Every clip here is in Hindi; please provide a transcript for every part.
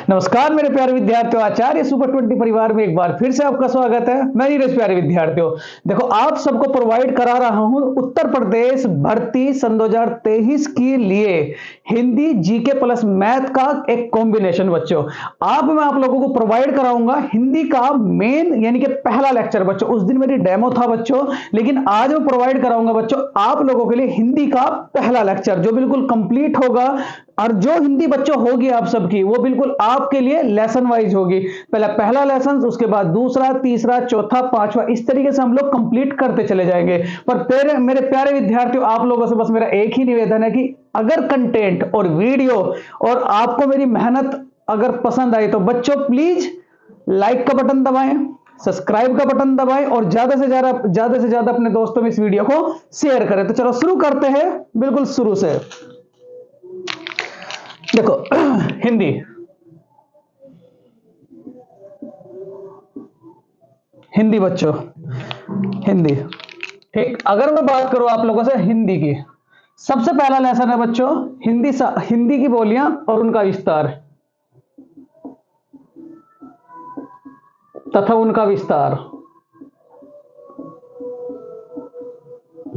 नमस्कार मेरे प्यारे विद्यार्थियों, आचार्य सुपर 20 परिवार में एक बार फिर से आपका स्वागत है। मैं नीरज। प्यारे विद्यार्थियों, देखो आप सबको प्रोवाइड करा रहा हूं उत्तर प्रदेश भर्ती सन 2023 के लिए हिंदी जीके प्लस मैथ का एक कॉम्बिनेशन। बच्चों मैं आप लोगों को प्रोवाइड कराऊंगा हिंदी का मेन यानी कि पहला लेक्चर। बच्चों उस दिन मेरी डेमो था बच्चों, लेकिन आज मैं प्रोवाइड कराऊंगा बच्चों आप लोगों के लिए हिंदी का पहला लेक्चर जो बिल्कुल कंप्लीट होगा। और जो हिंदी बच्चों होगी आप सबकी वो बिल्कुल आपके लिए लेसन वाइज होगी। पहला लेसन, उसके बाद दूसरा, तीसरा, चौथा, पांचवा, इस तरीके से हम लोग कंप्लीट करते चले जाएंगे। पर मेरे प्यारे विद्यार्थियों, आप लोगों से बस मेरा एक ही निवेदन है कि अगर कंटेंट और वीडियो और आपको मेरी मेहनत अगर पसंद आई तो बच्चों प्लीज लाइक का बटन दबाएं, सब्सक्राइब का बटन दबाएं और ज्यादा से ज्यादा अपने दोस्तों में इस वीडियो को शेयर करें। तो चलो शुरू करते हैं बिल्कुल शुरू से। देखो हिंदी बच्चों, हिंदी ठीक। अगर मैं बात करूं आप लोगों से हिंदी की, सबसे पहला लेसन है बच्चों हिंदी की बोलियां और उनका विस्तार तथा उनका विस्तार।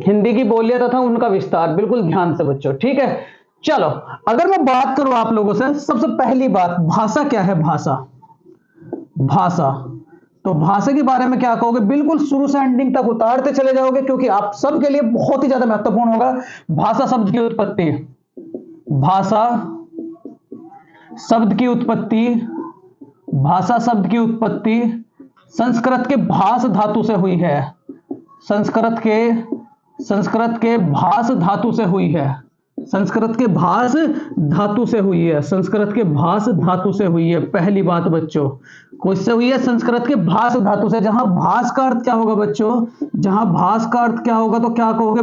हिंदी की बोलियां तथा उनका विस्तार, बिल्कुल ध्यान से बच्चों, ठीक है। चलो अगर मैं बात करूं आप लोगों से, सबसे पहली बात, भाषा क्या है? भाषा तो भाषा के बारे में क्या कहोगे? बिल्कुल शुरू से एंडिंग तक उतारते चले जाओगे क्योंकि आप सबके लिए बहुत ही ज्यादा महत्वपूर्ण होगा। भाषा शब्द की उत्पत्ति, भाषा शब्द की उत्पत्ति, भाषा शब्द की उत्पत्ति संस्कृत के भाष धातु से हुई है। संस्कृत के भाष धातु से हुई है। संस्कृत के भाष धातु से हुई है। संस्कृत के भाष धातु से हुई है। पहली बात बच्चों, किससे हुई है? संस्कृत के भाष धातु से। जहां भाष का अर्थ क्या होगा बच्चों? जहां भाष का अर्थ क्या होगा तो क्या कहोगे?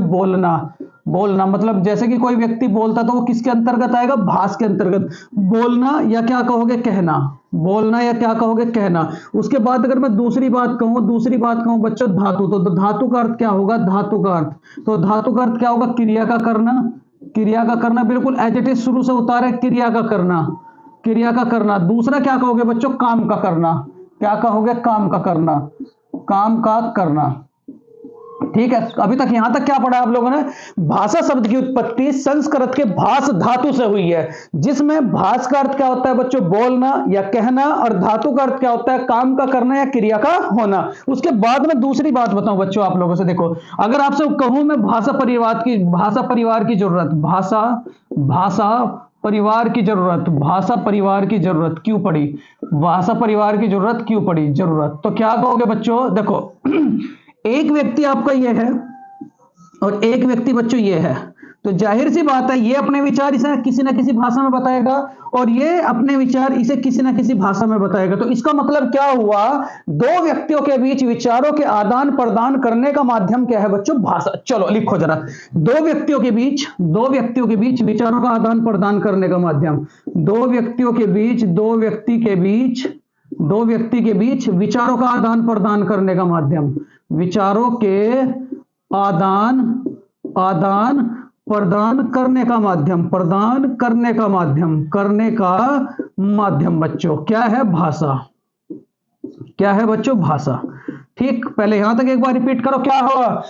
बोलना मतलब जैसे कि कोई व्यक्ति बोलता तो वो किसके अंतर्गत आएगा? भाष के अंतर्गत। बोलना या क्या कहोगे? कहना। बोलना या क्या कहोगे? कहना। उसके बाद अगर मैं दूसरी बात कहूं बच्चों, धातु। तो धातु का अर्थ क्या होगा? धातु का अर्थ क्या होगा? क्रिया का करना। बिल्कुल एज इट इज शुरू से उतारे, क्रिया का करना। दूसरा क्या कहोगे बच्चों? काम का करना। क्या कहोगे? काम का करना। ठीक है, अभी तक यहां तक क्या पढ़ा आप लोगों ने? भाषा शब्द की उत्पत्ति संस्कृत के भाष धातु से हुई है, जिसमें भाष का अर्थ क्या होता है बच्चों? बोलना या कहना, और धातु का अर्थ क्या होता है? काम का करना या क्रिया का होना। उसके बाद में दूसरी बात बताऊं बच्चों आप लोगों से, देखो अगर आपसे कहूं मैं भाषा परिवार की जरूरत, भाषा परिवार की जरूरत क्यों पड़ी? भाषा परिवार की जरूरत क्यों पड़ी? तो क्या कहोगे बच्चों? देखो एक व्यक्ति आपका ये है और एक व्यक्ति बच्चों ये है, तो जाहिर सी बात है ये अपने विचार इसे किसी ना किसी भाषा में बताएगा और ये अपने विचार इसे किसी ना किसी भाषा में बताएगा। तो इसका मतलब क्या हुआ? दो व्यक्तियों के बीच विचारों के आदान प्रदान करने का माध्यम क्या है बच्चों? भाषा। चलो लिखो जरा, दो व्यक्तियों के बीच विचारों का आदान प्रदान करने का माध्यम। दो व्यक्ति के बीच विचारों का आदान प्रदान करने का माध्यम। विचारों के आदान प्रदान करने का माध्यम बच्चों क्या है? भाषा। ठीक, पहले यहां तक एक बार रिपीट करो, क्या होगा?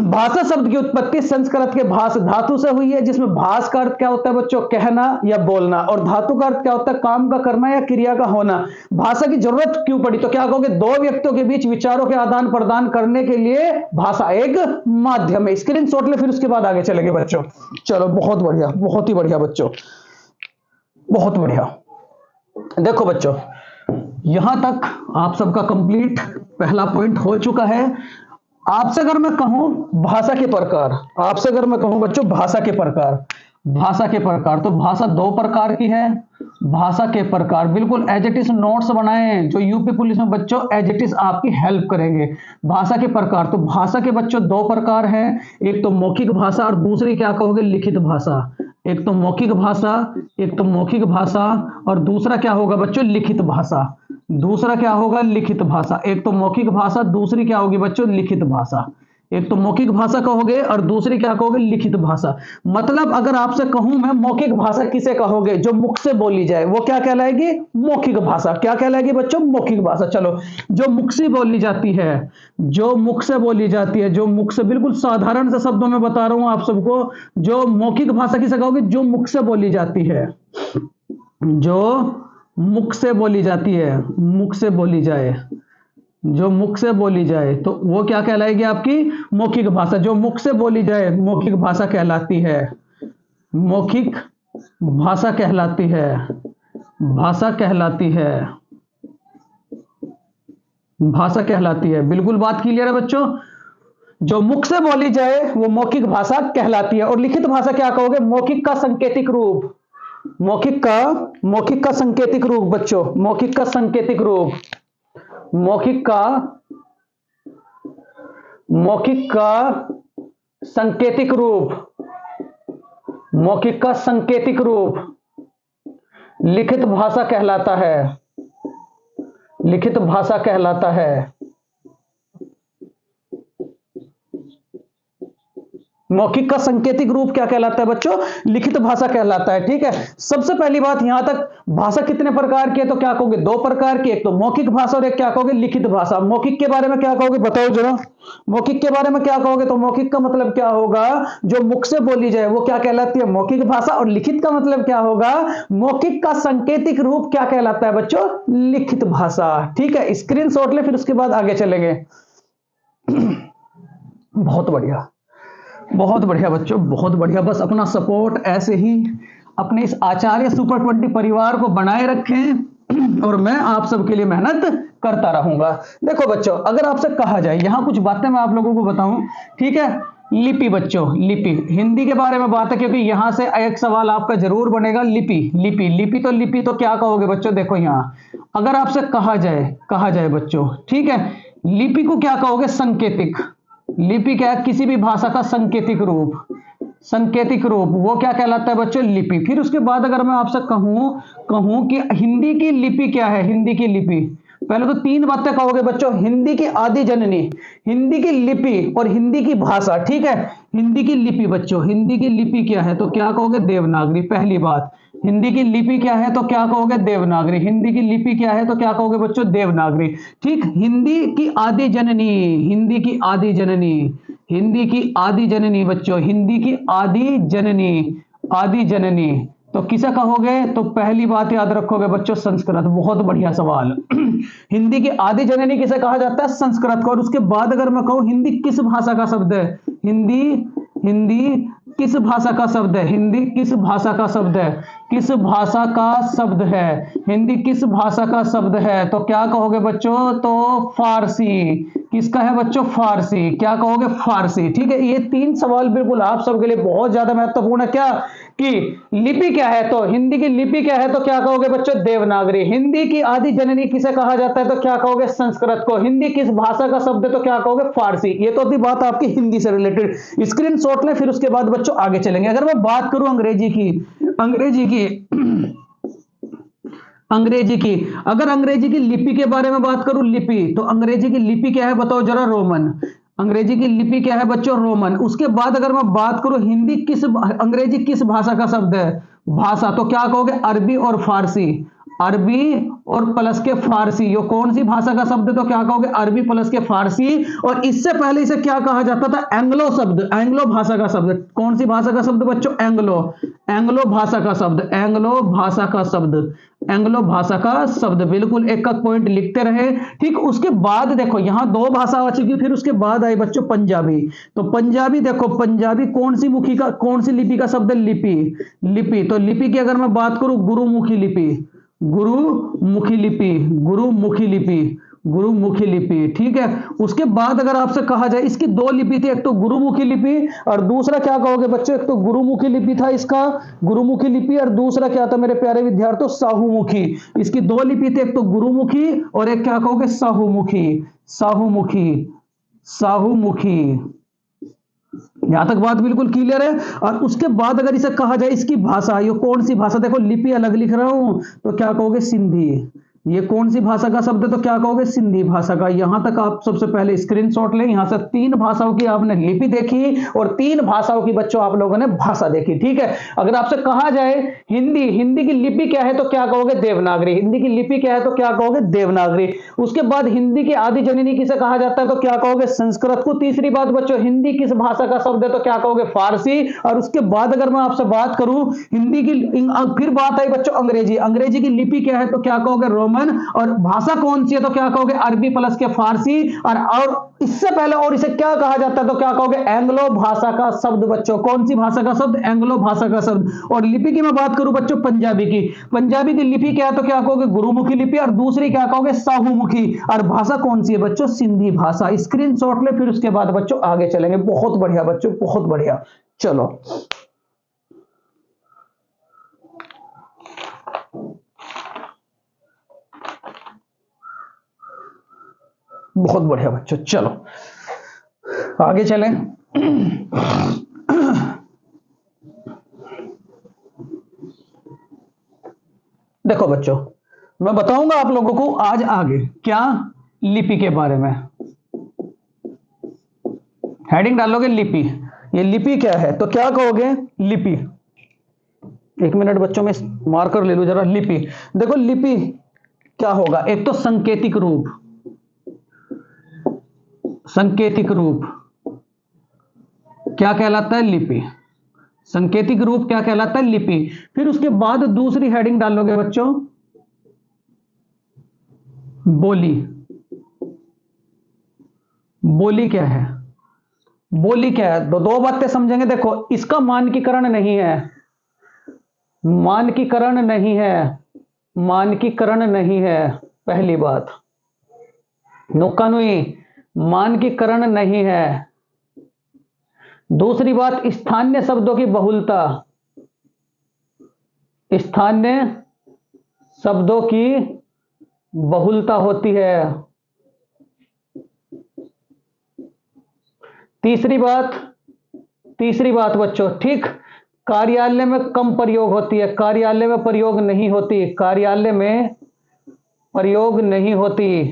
भाषा शब्द की उत्पत्ति संस्कृत के भाष धातु से हुई है, जिसमें भाष का अर्थ क्या होता है बच्चों? कहना या बोलना, और धातु का अर्थ क्या होता है? काम का करना या क्रिया का होना। भाषा की जरूरत क्यों पड़ी? तो क्या कहोगे? दो व्यक्तियों के बीच विचारों के आदान प्रदान करने के लिए भाषा एक माध्यम है। स्क्रीनशॉट ले, फिर उसके बाद आगे चलेंगे बच्चों। चलो बहुत बढ़िया, बहुत ही बढ़िया बच्चों, बहुत बढ़िया। देखो बच्चों यहां तक आप सबका कंप्लीट पहला पॉइंट हो चुका है। आपसे अगर मैं कहूं भाषा के प्रकार, बच्चों भाषा के प्रकार, तो भाषा दो प्रकार की है। भाषा के प्रकार बिल्कुल एज इट इज नोट्स बनाएं, जो यूपी पुलिस में बच्चों एज इट इज आपकी हेल्प करेंगे। भाषा के प्रकार, तो भाषा के बच्चों दो प्रकार हैं, एक तो मौखिक भाषा और दूसरी क्या कहोगे? लिखित भाषा। एक तो मौखिक भाषा और दूसरा क्या होगा बच्चों? लिखित भाषा। एक तो मौखिक भाषा, दूसरी क्या होगी बच्चों? लिखित भाषा। एक तो मौखिक भाषा कहोगे और दूसरी क्या कहोगे, लिखित भाषा। मतलब अगर आपसे कहूं मैं मौखिक भाषा किसे कहोगे, जो मुख से बोली जाए वो क्या कहलाएगी, मौखिक भाषा। क्या कहलाएगी बच्चों, मौखिक भाषा। चलो, जो मुख से बोली जाती है, जो मुख से बोली जाती है, जो मुख से, बिल्कुल साधारण से शब्दों में बता रहा हूं आप सबको, जो मौखिक भाषा किसे कहोगे, जो मुख से बोली जाती है, जो मुख से बोली जाती है, मुख से बोली जाए, जो मुख से बोली जाए तो वो क्या कहलाएगी, आपकी मौखिक भाषा। जो मुख से बोली जाए मौखिक भाषा कहलाती है, मौखिक भाषा कहलाती है, भाषा कहलाती है, भाषा कहलाती है। बिल्कुल बात क्लियर है बच्चों। जो मुख से बोली जाए वो मौखिक भाषा कहलाती है। और लिखित भाषा क्या कहोगे, मौखिक का सांकेतिक रूप, मौखिक का सांकेतिक रूप बच्चों, मौखिक का सांकेतिक रूप, मौखिक का सांकेतिक रूप, मौखिक का सांकेतिक रूप लिखित भाषा कहलाता है, लिखित भाषा कहलाता है। मौखिक का सांकेतिक रूप क्या कहलाता है बच्चों, लिखित भाषा कहलाता है। ठीक है, सबसे पहली बात यहां तक, भाषा कितने प्रकार की है, तो क्या कहोगे, दो प्रकार की, एक तो मौखिक भाषा और एक क्या कहोगे, लिखित भाषा। मौखिक के बारे में क्या कहोगे, बताओ जरा, मौखिक के बारे में क्या कहोगे, तो मौखिक का मतलब क्या होगा, जो मुख से बोली जाए वो क्या कहलाती है, मौखिक भाषा। और लिखित का मतलब क्या होगा, मौखिक का सांकेतिक रूप क्या कहलाता है बच्चों, लिखित भाषा। ठीक है, स्क्रीनशॉट ले, फिर उसके बाद आगे चलेंगे। बहुत बढ़िया, बहुत बढ़िया बच्चों, बहुत बढ़िया। बस अपना सपोर्ट ऐसे ही अपने इस आचार्य सुपर 20 परिवार को बनाए रखें और मैं आप सबके लिए मेहनत करता रहूंगा। देखो बच्चों, अगर आपसे कहा जाए, यहां कुछ बातें मैं आप लोगों को बताऊं, ठीक है। लिपि बच्चों, लिपि, हिंदी के बारे में बात है, क्योंकि यहां से एक सवाल आपका जरूर बनेगा। लिपि, लिपि, लिपि तो क्या कहोगे बच्चों, देखो यहां अगर आपसे कहा जाए बच्चों, ठीक है, लिपि को क्या कहोगे, संकेतिक। लिपि क्या है, किसी भी भाषा का सांकेतिक रूप, सांकेतिक रूप, वो क्या कहलाता है बच्चों, लिपि। फिर उसके बाद अगर मैं आपसे कहूं कि हिंदी की लिपि क्या है, हिंदी की लिपि, पहले तो तीन बातें कहोगे बच्चों, हिंदी की आदि जननी, हिंदी की लिपि और हिंदी की भाषा। ठीक है, हिंदी की लिपि बच्चों, हिंदी की लिपि क्या है, तो क्या कहोगे, देवनागरी। पहली बात, हिंदी की लिपि क्या है, तो क्या कहोगे, देवनागरी। हिंदी की लिपि क्या है, तो क्या कहोगे बच्चों, देवनागरी। ठीक, हिंदी की आदि जननी, हिंदी की आदि जननी, हिंदी की आदि जननी बच्चों, हिंदी की आदि जननी, आदि जननी तो किसे कहोगे, तो पहली बात याद रखोगे बच्चों, संस्कृत। बहुत बढ़िया सवाल। हिंदी की आदि जननी किसे कहा जाता है, संस्कृत को। और उसके बाद अगर मैं कहूं हिंदी किस भाषा का शब्द है, हिंदी, हिंदी किस भाषा का शब्द है, हिंदी किस भाषा का शब्द है, किस भाषा का शब्द है, हिंदी किस भाषा का शब्द है, तो क्या कहोगे बच्चों, तो फारसी। किसका है बच्चों, फारसी। क्या कहोगे, फारसी। ठीक है, ये तीन सवाल बिल्कुल आप सबके लिए बहुत ज्यादा महत्वपूर्ण है। क्या कि लिपि क्या है, तो हिंदी की लिपि क्या है, तो क्या कहोगे बच्चों, देवनागरी। हिंदी की आदि जननी किसे कहा जाता है, तो क्या कहोगे, संस्कृत को। हिंदी किस भाषा का शब्द है, तो क्या कहोगे, फारसी। ये तो अभी बात आपकी हिंदी से रिलेटेड, स्क्रीनशॉट लें, फिर उसके बाद बच्चों आगे चलेंगे। अगर मैं बात करूं अंग्रेजी की, अंग्रेजी की, अगर अंग्रेजी की लिपि के बारे में बात करूं, लिपि, तो अंग्रेजी की लिपि क्या है, बताओ जरा, रोमन। अंग्रेजी की लिपि क्या है बच्चों, रोमन। उसके बाद अगर मैं बात करूं हिंदी किस, अंग्रेजी किस भाषा का शब्द है, भाषा, तो क्या कहोगे, अरबी और फारसी। अरबी और प्लस के फारसी, ये कौन सी भाषा का शब्द है, तो क्या कहोगे, अरबी प्लस के फारसी। और इससे पहले इसे क्या कहा जाता था, एंग्लो शब्द, एंग्लो भाषा का शब्द। कौन सी भाषा का शब्द बच्चों, एंग्लो, एंग्लो भाषा का शब्द, एंग्लो भाषा का शब्द, एंग्लो भाषा का शब्द। बिल्कुल एक एक पॉइंट लिखते रहे। ठीक, उसके बाद देखो यहां दो भाषा आ चुकी, फिर उसके बाद आई बच्चों पंजाबी। तो पंजाबी देखो, पंजाबी कौन सी मुखी का, कौन सी लिपि का शब्द है, लिपि, लिपि। तो लिपि की अगर मैं बात करूं, गुरुमुखी लिपि, गुरुमुखी लिपि, गुरुमुखी लिपि, गुरुमुखी लिपि। ठीक है, उसके बाद अगर आपसे कहा जाए, इसकी दो लिपि थी, एक तो गुरुमुखी लिपि और दूसरा क्या कहोगे बच्चों, एक तो गुरुमुखी लिपि था इसका, गुरुमुखी लिपि, और दूसरा क्या था मेरे प्यारे विद्यार्थियों, साहूमुखी। इसकी दो लिपि थी, एक तो गुरुमुखी और एक क्या कहोगे, साहूमुखी, साहूमुखी, साहूमुखी। यहां तक बात बिल्कुल क्लियर है। और उसके बाद अगर इसे कहा जाए, इसकी भाषा, ये कौन सी भाषा, देखो लिपि अलग लिख रहा हूं, तो क्या कहोगे, सिंधी, ये कौन सी भाषा का शब्द है? तो क्या कहोगे? सिंधी भाषा का। यहां तक आप सबसे पहले स्क्रीनशॉट लें। यहां से 3 भाषाओं की आपने लिपि देखी और 3 भाषाओं की बच्चों आप लोगों ने भाषा देखी। ठीक है, अगर आपसे कहा जाए हिंदी, हिंदी की लिपि क्या है तो क्या कहोगे? देवनागरी। हिंदी की लिपि क्या है तो क्या कहोगे? देवनागरी। उसके बाद हिंदी की आदि जननी किसे कहा जाता है तो क्या कहोगे? संस्कृत को। तीसरी बात बच्चों, हिंदी किस भाषा का शब्द है तो क्या कहोगे? फारसी। और उसके बाद अगर मैं आपसे बात करूं हिंदी की, फिर बात आई बच्चों अंग्रेजी। अंग्रेजी की लिपि क्या है तो क्या कहोगे? रोमन। और भाषा कौन सी है तो क्या कहोगे? अरबी प्लस के फारसी। और इससे पहले और इसे क्या कहा जाता है तो क्या कहोगे? एंग्लो भाषा का शब्द बच्चों। कौन सी भाषा का शब्द? एंग्लो भाषा का शब्द। और लिपि की मैं बात करूं बच्चों पंजाबी की, पंजाबी की लिपि क्या है तो क्या कहोगे? गुरुमुखी लिपि। और दूसरी क्या कहोगे? साहूमुखी। और भाषा कौन सी है बच्चों? सिंधी भाषा। स्क्रीनशॉट ले, फिर उसके बाद बच्चों आगे चलेंगे। बहुत बढ़िया बच्चों, बहुत बढ़िया। चलो बहुत बढ़िया बच्चों, चलो आगे चलें। देखो बच्चों, मैं बताऊंगा आप लोगों को आज आगे क्या, लिपि के बारे में। हेडिंग डालोगे लिपि। ये लिपि क्या है तो क्या कहोगे? लिपि। 1 मिनट बच्चों, में मार्कर ले लूं जरा। लिपि, देखो लिपि क्या होगा? एक तो संकेतिक रूप, संकेतिक रूप क्या कहलाता है? लिपि। संकेतिक रूप क्या कहलाता है? लिपि। फिर उसके बाद दूसरी हेडिंग डालोगे बच्चों, बोली। बोली क्या है? बोली क्या है? दो बातें समझेंगे। देखो, इसका मानकीकरण नहीं है, मानकीकरण नहीं है, मानकीकरण नहीं है। पहली बात, नौकानुई, मानकीकरण नहीं है। दूसरी बात, स्थानीय शब्दों की बहुलता, स्थानीय शब्दों की बहुलता होती है। तीसरी बात, तीसरी बात बच्चों, ठीक, कार्यालय में कम प्रयोग होती है, कार्यालय में प्रयोग नहीं होती, कार्यालय में प्रयोग नहीं होती,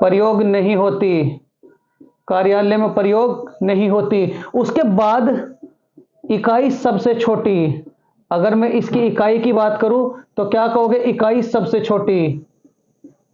प्रयोग नहीं होती, कार्यालय में प्रयोग नहीं होती। उसके बाद इकाई सबसे छोटी, अगर मैं इसकी इकाई की बात करूं तो क्या कहोगे? इकाई सबसे छोटी,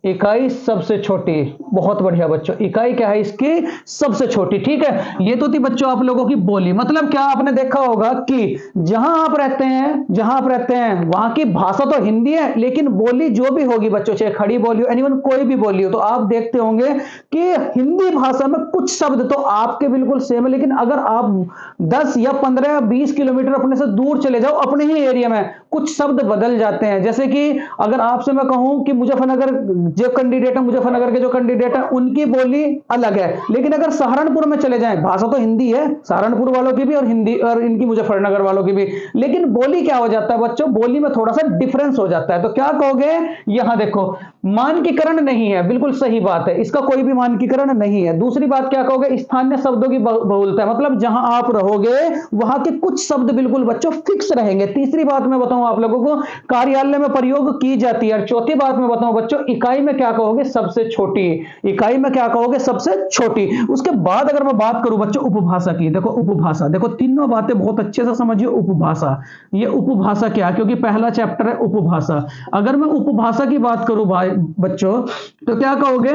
इकाई सबसे छोटी। बहुत बढ़िया बच्चों, इकाई क्या है इसकी? सबसे छोटी। ठीक है, ये तो थी बच्चों आप लोगों की बोली। मतलब क्या, आपने देखा होगा कि जहां आप रहते हैं, जहां आप रहते हैं वहां की भाषा तो हिंदी है, लेकिन बोली जो भी होगी बच्चों, चाहे खड़ी बोली हो, एनीवन कोई भी बोली हो, तो आप देखते होंगे कि हिंदी भाषा में कुछ शब्द तो आपके बिल्कुल सेम है, लेकिन अगर आप 10 या 15 या 20 किलोमीटर अपने से दूर चले जाओ, अपने ही एरिया में कुछ शब्द बदल जाते हैं। जैसे कि अगर आपसे मैं कहूं कि मुजफ्फरनगर, जो कैंडिडेट है, मुजफ्फरनगर के जो कैंडिडेट है, उनकी बोली अलग है, लेकिन अगर सहारनपुर में चले जाएं, भाषा तो हिंदी है सहारनपुर वालों की भी और हिंदी और इनकी मुजफ्फरनगर वालों की भी, लेकिन बोली क्या हो जाता है बच्चों? बोली में थोड़ा सा डिफरेंस हो जाता है। तो क्या कहोगे? यहां देखो, मानकीकरण नहीं है, बिल्कुल सही बात है, इसका कोई भी मानकीकरण नहीं है। दूसरी बात क्या कहोगे? स्थानीय शब्दों की बहुलता है, मतलब जहां आप रहोगे वहां के कुछ शब्द बिल्कुल बच्चों फिक्स रहेंगे। तीसरी बात मैं बताऊं आप लोगों को, कार्यालय में प्रयोग की जाती है। और चौथी बात मैं बताऊं बच्चों, इकाई में क्या कहोगे? सबसे छोटी, इकाई में क्या कहोगे? सबसे छोटी। उसके बाद अगर मैं बात करूं बच्चों उपभाषा की, देखो उपभाषा, देखो तीनों बातें बहुत अच्छे से समझिए। उपभाषा, ये उपभाषा क्या, क्योंकि पहला चैप्टर है उपभाषा। अगर मैं उपभाषा की बात करूं भाई बच्चों, तो क्या कहोगे?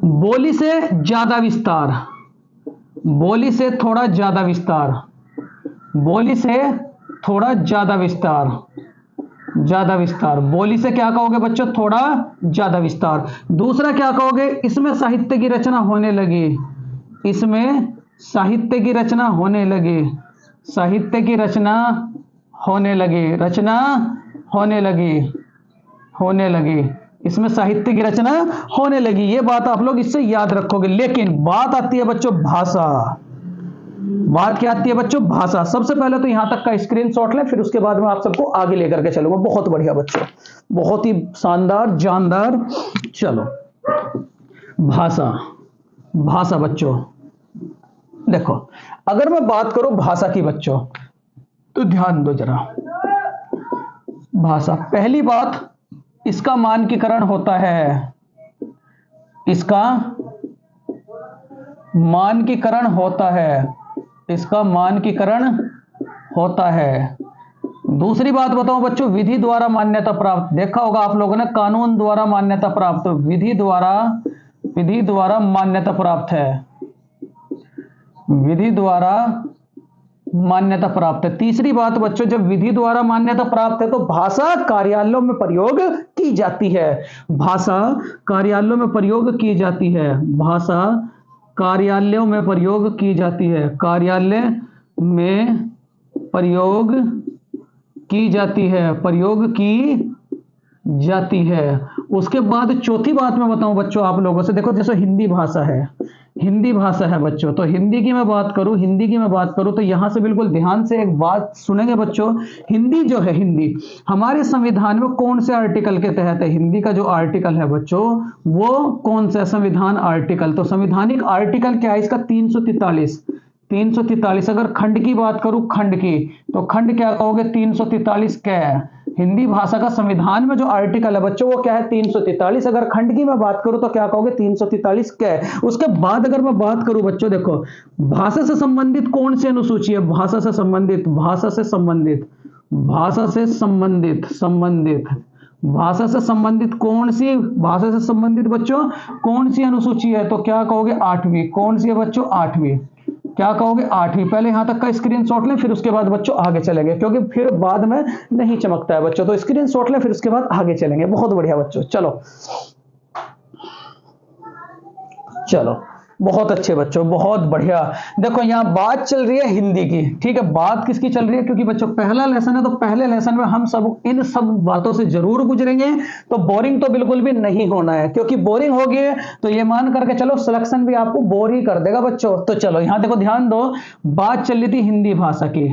बोली से ज्यादा विस्तार, बोली से थोड़ा ज्यादा विस्तार, बोली से थोड़ा ज्यादा विस्तार, ज्यादा विस्तार। बोली से क्या कहोगे बच्चों? थोड़ा ज्यादा विस्तार। दूसरा क्या कहोगे? इसमें साहित्य की रचना होने लगी, इसमें साहित्य की रचना होने लगी, साहित्य की रचना होने लगी, रचना होने लगी, होने लगी, इसमें साहित्य की रचना होने लगी। ये बात आप लोग इससे याद रखोगे। लेकिन बात आती है बच्चों भाषा, बात क्या आती है बच्चों? भाषा। सबसे पहले तो यहां तक का स्क्रीनशॉट लें, फिर उसके बाद मैं आप सबको आगे लेकर के चलूंगा। बहुत बढ़िया बच्चों, बहुत ही शानदार, जानदार। चलो, भाषा, भाषा बच्चों, देखो अगर मैं बात करूं भाषा की बच्चों, तो ध्यान दो जरा। भाषा। पहली बात, इसका मानकीकरण होता है, इसका मानकीकरण होता है, इसका मानकीकरण होता है। दूसरी बात बताओ बच्चों, विधि द्वारा मान्यता प्राप्त। देखा होगा आप लोगों ने, कानून द्वारा मान्यता प्राप्त, विधि द्वारा मान्यता प्राप्त है, विधि द्वारा मान्यता प्राप्त है। तीसरी बात बच्चों, जब विधि द्वारा मान्यता प्राप्त है तो भाषा कार्यालयों में प्रयोग की जाती है, भाषा कार्यालयों में प्रयोग की जाती है, भाषा कार्यालयों में प्रयोग की जाती है, कार्यालय में प्रयोग की जाती है, प्रयोग की जाती है। उसके बाद चौथी बात मैं बताऊं बच्चों आप लोगों से, देखो जैसे हिंदी भाषा है, हिंदी भाषा है बच्चों, तो हिंदी की मैं बात करूं तो यहां से बिल्कुल ध्यान से एक बात सुनेंगे बच्चों। हिंदी जो है, हिंदी हमारे संविधान में कौन से आर्टिकल के तहत है? हिंदी का जो आर्टिकल है बच्चों वो कौन सा संविधान आर्टिकल? तो संविधानिक आर्टिकल क्या है इसका? 343। 343। अगर खंड की बात करूं, खंड की, तो खंड क्या कहोगे? 343 क्या है? हिंदी भाषा का संविधान में जो आर्टिकल है बच्चों वो क्या है? 343। अगर खंड की मैं बात करूं तो क्या कहोगे? 343 क्या है? उसके बाद अगर मैं बात करूं बच्चों, देखो भाषा से संबंधित कौन सी अनुसूची है? भाषा से संबंधित, भाषा से संबंधित, भाषा से संबंधित, भाषा से संबंधित कौन सी, भाषा से संबंधित बच्चों कौन सी अनुसूची है? तो क्या कहोगे? 8वीं। कौन सी है बच्चों? 8वीं। क्या कहोगे? 8वीं। पहले यहां तक का स्क्रीनशॉट लें, फिर उसके बाद बच्चों आगे चलेंगे, क्योंकि फिर बाद में नहीं चमकता है बच्चों। तो स्क्रीनशॉट लें, फिर उसके बाद आगे चलेंगे। बहुत बढ़िया बच्चों, चलो चलो, बहुत अच्छे बच्चों, बहुत बढ़िया। देखो यहां बात चल रही है हिंदी की, ठीक है। बात किसकी चल रही है? क्योंकि बच्चों पहला लेसन है, तो पहले लेसन में हम सब इन सब बातों से जरूर गुजरेंगे, तो बोरिंग तो बिल्कुल भी नहीं होना है, क्योंकि बोरिंग हो गई तो ये मान करके चलो सिलेक्शन भी आपको बोर ही कर देगा बच्चों। तो चलो यहां देखो, ध्यान दो, बात चल रही थी हिंदी भाषा की,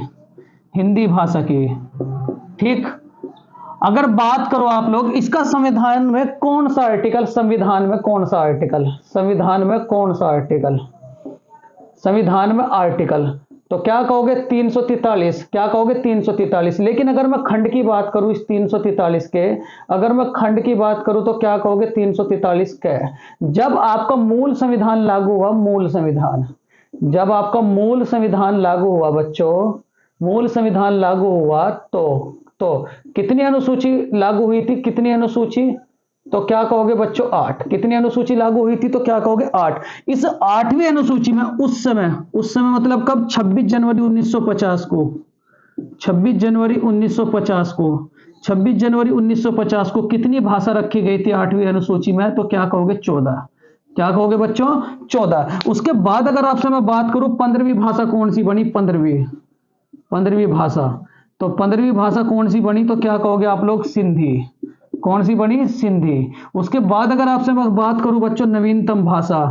हिंदी भाषा की, ठीक। अगर बात करो आप लोग, इसका संविधान में कौन सा आर्टिकल, संविधान में कौन सा आर्टिकल, संविधान में कौन सा आर्टिकल, संविधान में आर्टिकल, तो क्या कहोगे? 343। क्या कहोगे? 343। लेकिन अगर मैं खंड की बात करूं इस 343 के, अगर मैं खंड की बात करूं तो क्या कहोगे? 343 के, जब आपका मूल संविधान लागू हुआ, मूल संविधान, जब आपका मूल संविधान लागू हुआ बच्चों, मूल संविधान लागू हुआ तो कितनी अनुसूची लागू हुई थी? कितनी अनुसूची? तो क्या कहोगे बच्चों? 8। कितनी अनुसूची लागू हुई थी? तो क्या कहोगे? 8। इस 8वीं अनुसूची में उस समय मतलब कब? 26 जनवरी 1950 को, 26 जनवरी 1950 को, 26 जनवरी 1950 को कितनी भाषा रखी गई थी 8वीं अनुसूची में? तो क्या कहोगे? 14। क्या कहोगे बच्चों? 14। उसके बाद अगर आपसे मैं बात करूं 15वीं भाषा कौन सी बनी? 15वीं भाषा, तो 15वीं भाषा कौन सी बनी? तो क्या कहोगे आप लोग? सिंधी। कौन सी बनी? सिंधी। उसके बाद अगर आपसे मैं बात करूं बच्चों नवीनतम भाषा,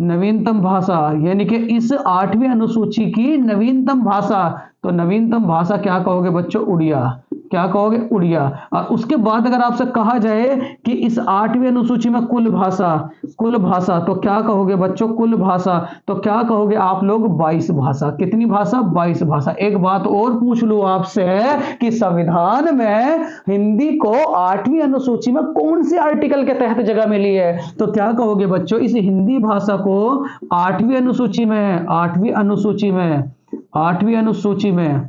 नवीनतम भाषा यानी कि इस 8वीं अनुसूची की नवीनतम भाषा, तो नवीनतम भाषा क्या कहोगे बच्चों? उड़िया। क्या कहोगे? उड़िया। और उसके बाद अगर आपसे कहा जाए कि इस 8वीं अनुसूची में कुल भाषा, कुल भाषा, तो क्या कहोगे बच्चों? कुल भाषा, तो क्या कहोगे आप लोग? 22 भाषा। कितनी भाषा? 22 भाषा। एक बात और पूछ लूं आपसे कि संविधान में हिंदी को 8वीं अनुसूची में कौन से आर्टिकल के तहत जगह मिली है? तो क्या कहोगे बच्चों? इस हिंदी भाषा को 8वीं अनुसूची में, 8वीं अनुसूची में, 8वीं अनुसूची में,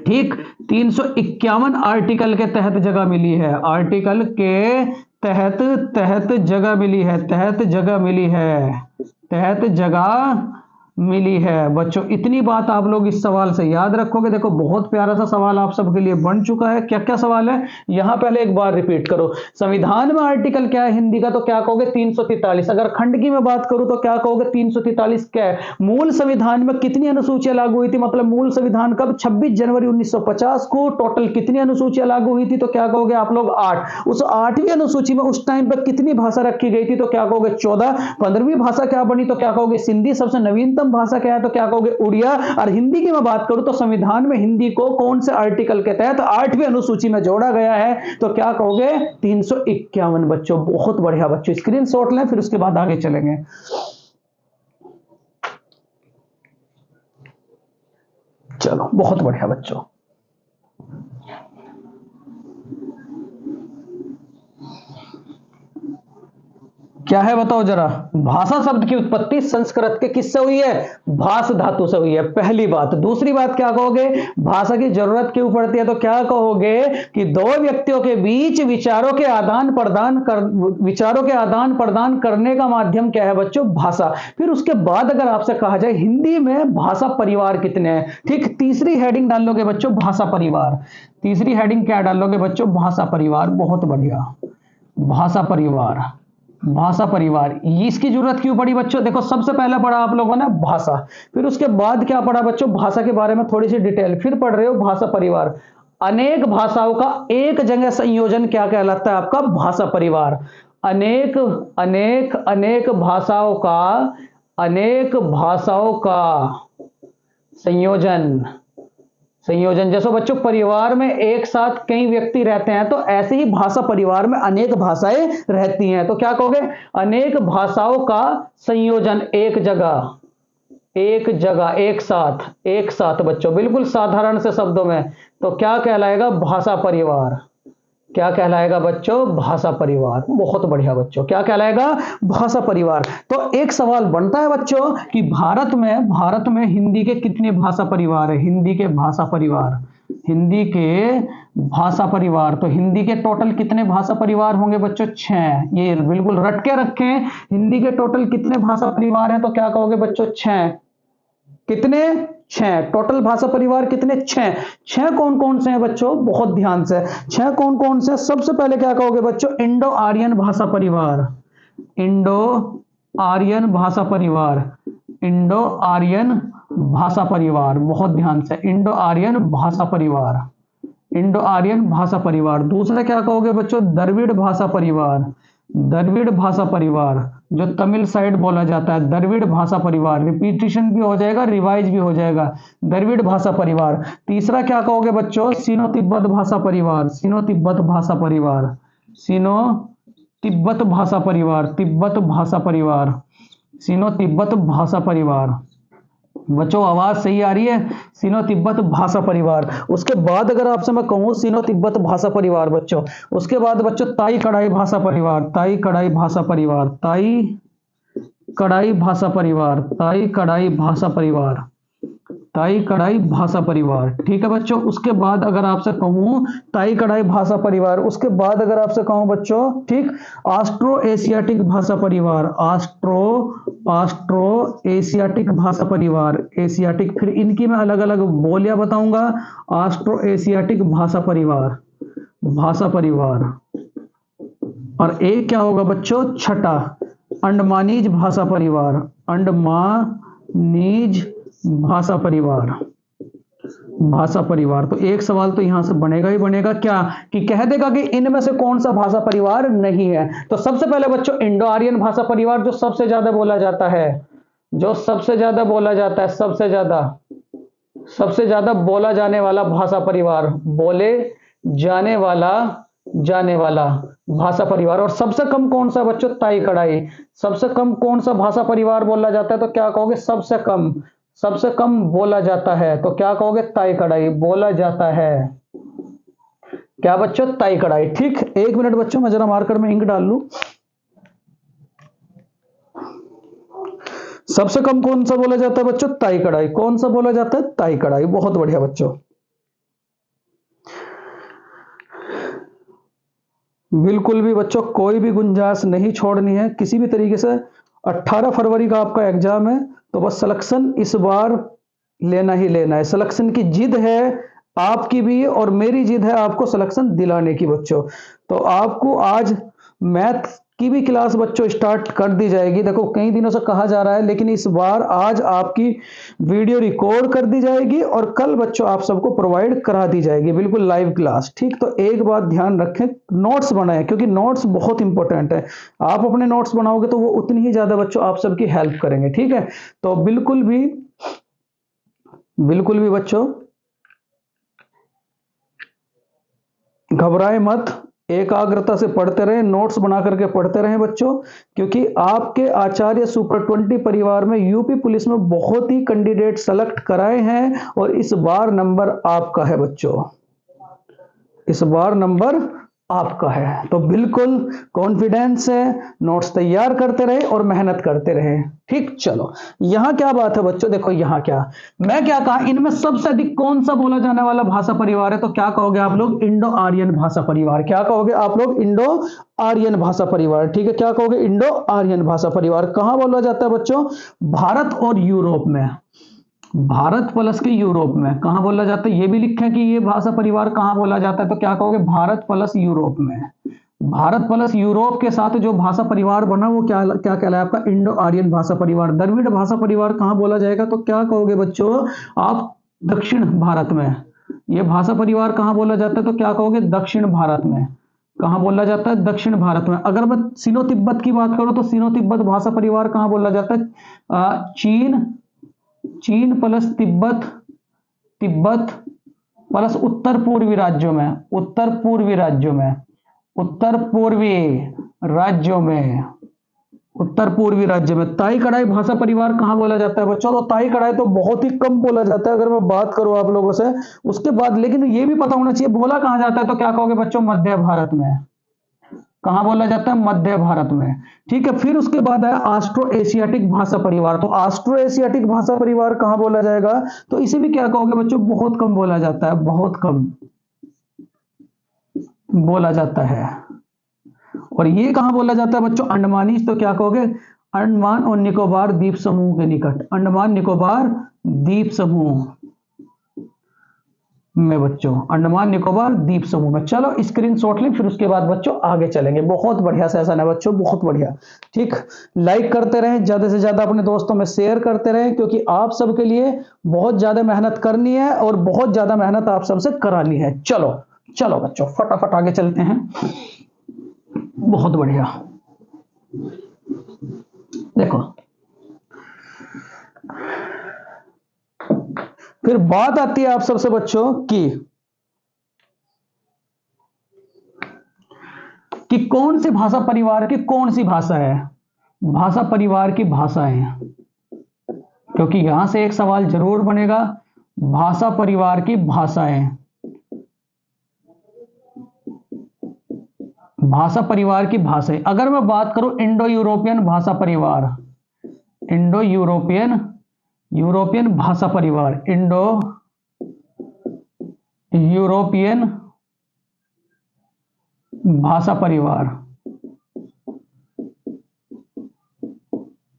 ठीक, 351 आर्टिकल के तहत जगह मिली है, आर्टिकल के तहत, तहत जगह मिली है, तहत जगह मिली है, तहत जगह मिली है बच्चों। इतनी बात आप लोग इस सवाल से याद रखोगे। देखो बहुत प्यारा सा सवाल आप सबके लिए बन चुका है। क्या क्या सवाल है यहां? पहले एक बार रिपीट करो, संविधान में आर्टिकल क्या है हिंदी का? तो क्या कहोगे? 343। अगर खंड की मैं बात करूं तो क्या कहोगे? 343 क्या है? मूल संविधान में कितनी अनुसूचियां लागू हुई थी? मतलब मूल संविधान कब? 26 जनवरी 1950 को। टोटल कितनी अनुसूचियां लागू हुई थी? तो क्या कहोगे आप लोग? 8। उस 8वीं अनुसूची में उस टाइम पर कितनी भाषा रखी गई थी? तो क्या कहोगे? 14। 15वीं भाषा क्या बनी? तो क्या कहोगे? सिंधी। सबसे नवीनतम भाषा क्या है? तो क्या कहोगे? उड़िया। और हिंदी की मैं बात करूं तो संविधान में हिंदी को कौन से आर्टिकल के तहत 8वीं अनुसूची में जोड़ा गया है? तो क्या कहोगे? 351 बच्चों। बहुत बढ़िया बच्चों, स्क्रीनशॉट लें, फिर उसके बाद आगे चलेंगे। चलो बहुत बढ़िया बच्चों। क्या है बताओ जरा। भाषा शब्द की उत्पत्ति संस्कृत के किससे हुई है? भास धातु से हुई है, पहली बात। दूसरी बात क्या कहोगे? भाषा की जरूरत क्यों पड़ती है? तो क्या कहोगे कि दो व्यक्तियों के बीच विचारों के आदान प्रदान करने का माध्यम क्या है बच्चों? भाषा। फिर उसके बाद अगर आपसे कहा जाए हिंदी में भाषा परिवार कितने हैं, ठीक, तीसरी हेडिंग डाल लोगे बच्चों भाषा परिवार। तीसरी हेडिंग क्या डालोगे बच्चों? भाषा परिवार। बहुत बढ़िया, भाषा परिवार। भाषा परिवार, इसकी जरूरत क्यों पड़ी बच्चों? देखो सबसे पहले पढ़ा आप लोगों ने भाषा, फिर उसके बाद क्या पढ़ा बच्चों? भाषा के बारे में थोड़ी सी डिटेल, फिर पढ़ रहे हो भाषा परिवार। अनेक भाषाओं का एक जगह संयोजन क्या कहलाता है? आपका भाषा परिवार। अनेक अनेक अनेक भाषाओं का, अनेक भाषाओं का संयोजन। संयोजन जैसे बच्चों परिवार में एक साथ कई व्यक्ति रहते हैं, तो ऐसे ही भाषा परिवार में अनेक भाषाएं रहती हैं। तो क्या कहोगे? अनेक भाषाओं का संयोजन, एक जगह, एक जगह, एक साथ, एक साथ बच्चों, बिल्कुल साधारण से शब्दों में। तो क्या कहलाएगा? भाषा परिवार। क्या कहलाएगा बच्चों? भाषा परिवार। बहुत बढ़िया बच्चों, क्या कहलाएगा? भाषा परिवार। तो एक सवाल बनता है बच्चों कि भारत में हिंदी के कितने भाषा परिवार है? हिंदी के भाषा परिवार, हिंदी के भाषा परिवार। तो हिंदी के टोटल कितने भाषा परिवार होंगे बच्चों? 6। ये बिल्कुल रट के रखें, हिंदी के टोटल कितने भाषा परिवार हैं? तो क्या कहोगे बच्चों? 6। कितने? 6। टोटल भाषा परिवार कितने? 6। 6 कौन कौन से हैं बच्चों? बहुत ध्यान से, 6 कौन कौन से? सबसे पहले क्या कहोगे बच्चों? इंडो आर्यन भाषा परिवार। इंडो आर्यन भाषा परिवार, इंडो आर्यन भाषा परिवार। बहुत ध्यान से, इंडो आर्यन भाषा परिवार, इंडो आर्यन भाषा परिवार। दूसरा क्या कहोगे बच्चों? द्रविड़ भाषा परिवार। द्रविड़ भाषा परिवार, जो तमिल साइड बोला जाता है, द्रविड़ भाषा परिवार। रिपीटिशन भी हो जाएगा, रिवाइज भी हो जाएगा, द्रविड़ भाषा परिवार। तीसरा क्या कहोगे बच्चों? सिनो तिब्बत भाषा परिवार। सिनो तिब्बत भाषा परिवार, सिनो तिब्बत भाषा परिवार, तिब्बत भाषा परिवार, सिनो तिब्बत भाषा परिवार। बच्चों आवाज सही आ रही है? सिनो तिब्बत भाषा परिवार। उसके बाद अगर आपसे मैं कहूं सिनो तिब्बत भाषा परिवार बच्चों, उसके बाद बच्चों ताई कड़ाई भाषा परिवार, ताई कड़ाई भाषा परिवार, ताई कड़ाई भाषा परिवार, ताई कड़ाई भाषा परिवार, ताई कड़ाई भाषा परिवार। ठीक है बच्चों। उसके बाद अगर आपसे कहूं ताई कड़ाई भाषा परिवार, उसके बाद अगर आपसे कहूं बच्चों, ठीक, ऑस्ट्रो एशियाटिक भाषा परिवार, ऑस्ट्रो एशियाटिक भाषा परिवार, एशियाटिक, फिर इनकी मैं अलग अलग बोलियां बताऊंगा। ऑस्ट्रो एशियाटिक भाषा परिवार, भाषा परिवार। और एक क्या होगा बच्चों? छठा, अंडमानीज भाषा परिवार, अंडमानीज भाषा परिवार, भाषा परिवार। तो एक सवाल तो यहां से बनेगा ही बनेगा, क्या कि कह देगा कि इनमें से कौन सा भाषा परिवार नहीं है। तो सबसे पहले बच्चों इंडो आर्यन भाषा परिवार, जो सबसे ज्यादा बोला जाता है, जो सबसे ज्यादा बोला जाता है, सबसे ज्यादा बोला जाने वाला भाषा परिवार, बोले जाने वाला भाषा परिवार। और सबसे कम कौन सा बच्चों? ताई कड़ाई। सबसे कम कौन सा भाषा परिवार बोला जाता है? तो क्या कहोगे? सबसे कम बोला जाता है। तो क्या कहोगे? ताई कड़ाई बोला जाता है। क्या बच्चों? ताई कड़ाई। ठीक, 1 मिनट बच्चों, मैं जरा मार्कर में इंक डाल लूं। सबसे कम कौन सा बोला जाता है बच्चों? ताई कड़ाई। कौन सा बोला जाता है? ताई कड़ाई। बहुत बढ़िया बच्चों, बिल्कुल भी बच्चों कोई भी गुंजाइश नहीं छोड़नी है किसी भी तरीके से। 18 फरवरी का आपका एग्जाम है, तो बस सिलेक्शन इस बार लेना ही लेना है। सिलेक्शन की जिद है आपकी भी, और मेरी जिद है आपको सिलेक्शन दिलाने की बच्चों। तो आपको आज मैथ की भी क्लास बच्चों स्टार्ट कर दी जाएगी। देखो कई दिनों से कहा जा रहा है, लेकिन इस बार आज आपकी वीडियो रिकॉर्ड कर दी जाएगी और कल बच्चों आप सबको प्रोवाइड करा दी जाएगी, बिल्कुल लाइव क्लास। ठीक, तो एक बात ध्यान रखें, नोट्स बनाएं, क्योंकि नोट्स बहुत इंपॉर्टेंट है। आप अपने नोट्स बनाओगे तो वो उतनी ही ज्यादा बच्चों आप सबकी हेल्प करेंगे। ठीक है, तो बिल्कुल भी बच्चों घबराए मत, एकाग्रता से पढ़ते रहें, नोट्स बना करके पढ़ते रहें बच्चों, क्योंकि आपके आचार्य सुपर 20 परिवार में यूपी पुलिस में बहुत ही कैंडिडेट सेलेक्ट कराए हैं, और इस बार नंबर आपका है बच्चों, इस बार नंबर आपका है। तो बिल्कुल कॉन्फिडेंस से नोट्स तैयार करते रहे और मेहनत करते रहे। ठीक, चलो यहां क्या बात है बच्चों, देखो यहां क्या, मैं क्या कहा, इनमें सबसे अधिक कौन सा बोला जाने वाला भाषा परिवार है, तो क्या कहोगे आप लोग, इंडो आर्यन भाषा परिवार। क्या कहोगे आप लोग, इंडो आर्यन भाषा परिवार। ठीक है, क्या कहोगे, इंडो आर्यन भाषा परिवार। कहां बोला जाता है बच्चों, भारत और यूरोप में, भारत प्लस के यूरोप में। कहां बोला जाता है, ये भी लिखें कि ये भाषा परिवार कहां बोला जाता है, तो क्या कहोगे, भारत प्लस यूरोप में। भारत प्लस यूरोप के साथ जो भाषा परिवार बना वो क्या क्या कहलाया आपका, इंडो आर्यन भाषा परिवार। द्रविड़ भाषा परिवार कहां बोला जाएगा, तो क्या कहोगे बच्चों आप, दक्षिण भारत में। ये भाषा परिवार कहां बोला जाता है, तो क्या कहोगे, दक्षिण भारत में। कहां बोला जाता है, दक्षिण भारत में। अगर मैं सिनो तिब्बत की बात करूं तो सिनो तिब्बत भाषा परिवार कहां बोला जाता है, चीन, चीन प्लस तिब्बत, तिब्बत प्लस उत्तर पूर्वी राज्यों में, उत्तर पूर्वी राज्यों में, उत्तर पूर्वी राज्यों में, उत्तर पूर्वी राज्य में। ताई कड़ाई भाषा परिवार कहां बोला जाता है बच्चों, तो ताई कड़ाई तो बहुत ही कम बोला जाता है अगर मैं बात करूं आप लोगों से उसके बाद, लेकिन ये भी पता होना चाहिए बोला कहां जाता है, तो क्या कहोगे बच्चों, मध्य भारत में। कहां बोला जाता है, मध्य भारत में। ठीक है, फिर उसके बाद है ऑस्ट्रो एशियाटिक भाषा परिवार। तो ऑस्ट्रो एशियाटिक भाषा परिवार कहां बोला जाएगा, तो इसे भी क्या कहोगे बच्चों, बहुत कम बोला जाता है, बहुत कम बोला जाता है। और ये कहां बोला जाता है बच्चों, अंडमानी। तो क्या कहोगे, अंडमान और निकोबार द्वीप समूह के निकट, अंडमान निकोबार द्वीप समूह में बच्चों, अंडमान निकोबार द्वीप समूह में। चलो स्क्रीनशॉट लें, फिर उसके बाद बच्चों आगे चलेंगे। बहुत बढ़िया सेशन है बच्चों, बहुत बढ़िया। ठीक, लाइक करते रहें, ज्यादा से ज्यादा अपने दोस्तों में शेयर करते रहें, क्योंकि आप सबके लिए बहुत ज्यादा मेहनत करनी है और बहुत ज्यादा मेहनत आप सबसे करानी है। चलो चलो बच्चों फटाफट आगे चलते हैं। बहुत बढ़िया, देखो फिर बात आती है आप सबसे बच्चों कि कौन सी भाषा परिवार की कौन सी भाषा है, भाषा परिवार की भाषाएं, क्योंकि यहां से एक सवाल जरूर बनेगा, भाषा परिवार की भाषाएं, भाषा परिवार की भाषाएं। अगर मैं बात करूं इंडो यूरोपियन भाषा परिवार, इंडो यूरोपियन, यूरोपियन भाषा परिवार, इंडो यूरोपियन भाषा परिवार,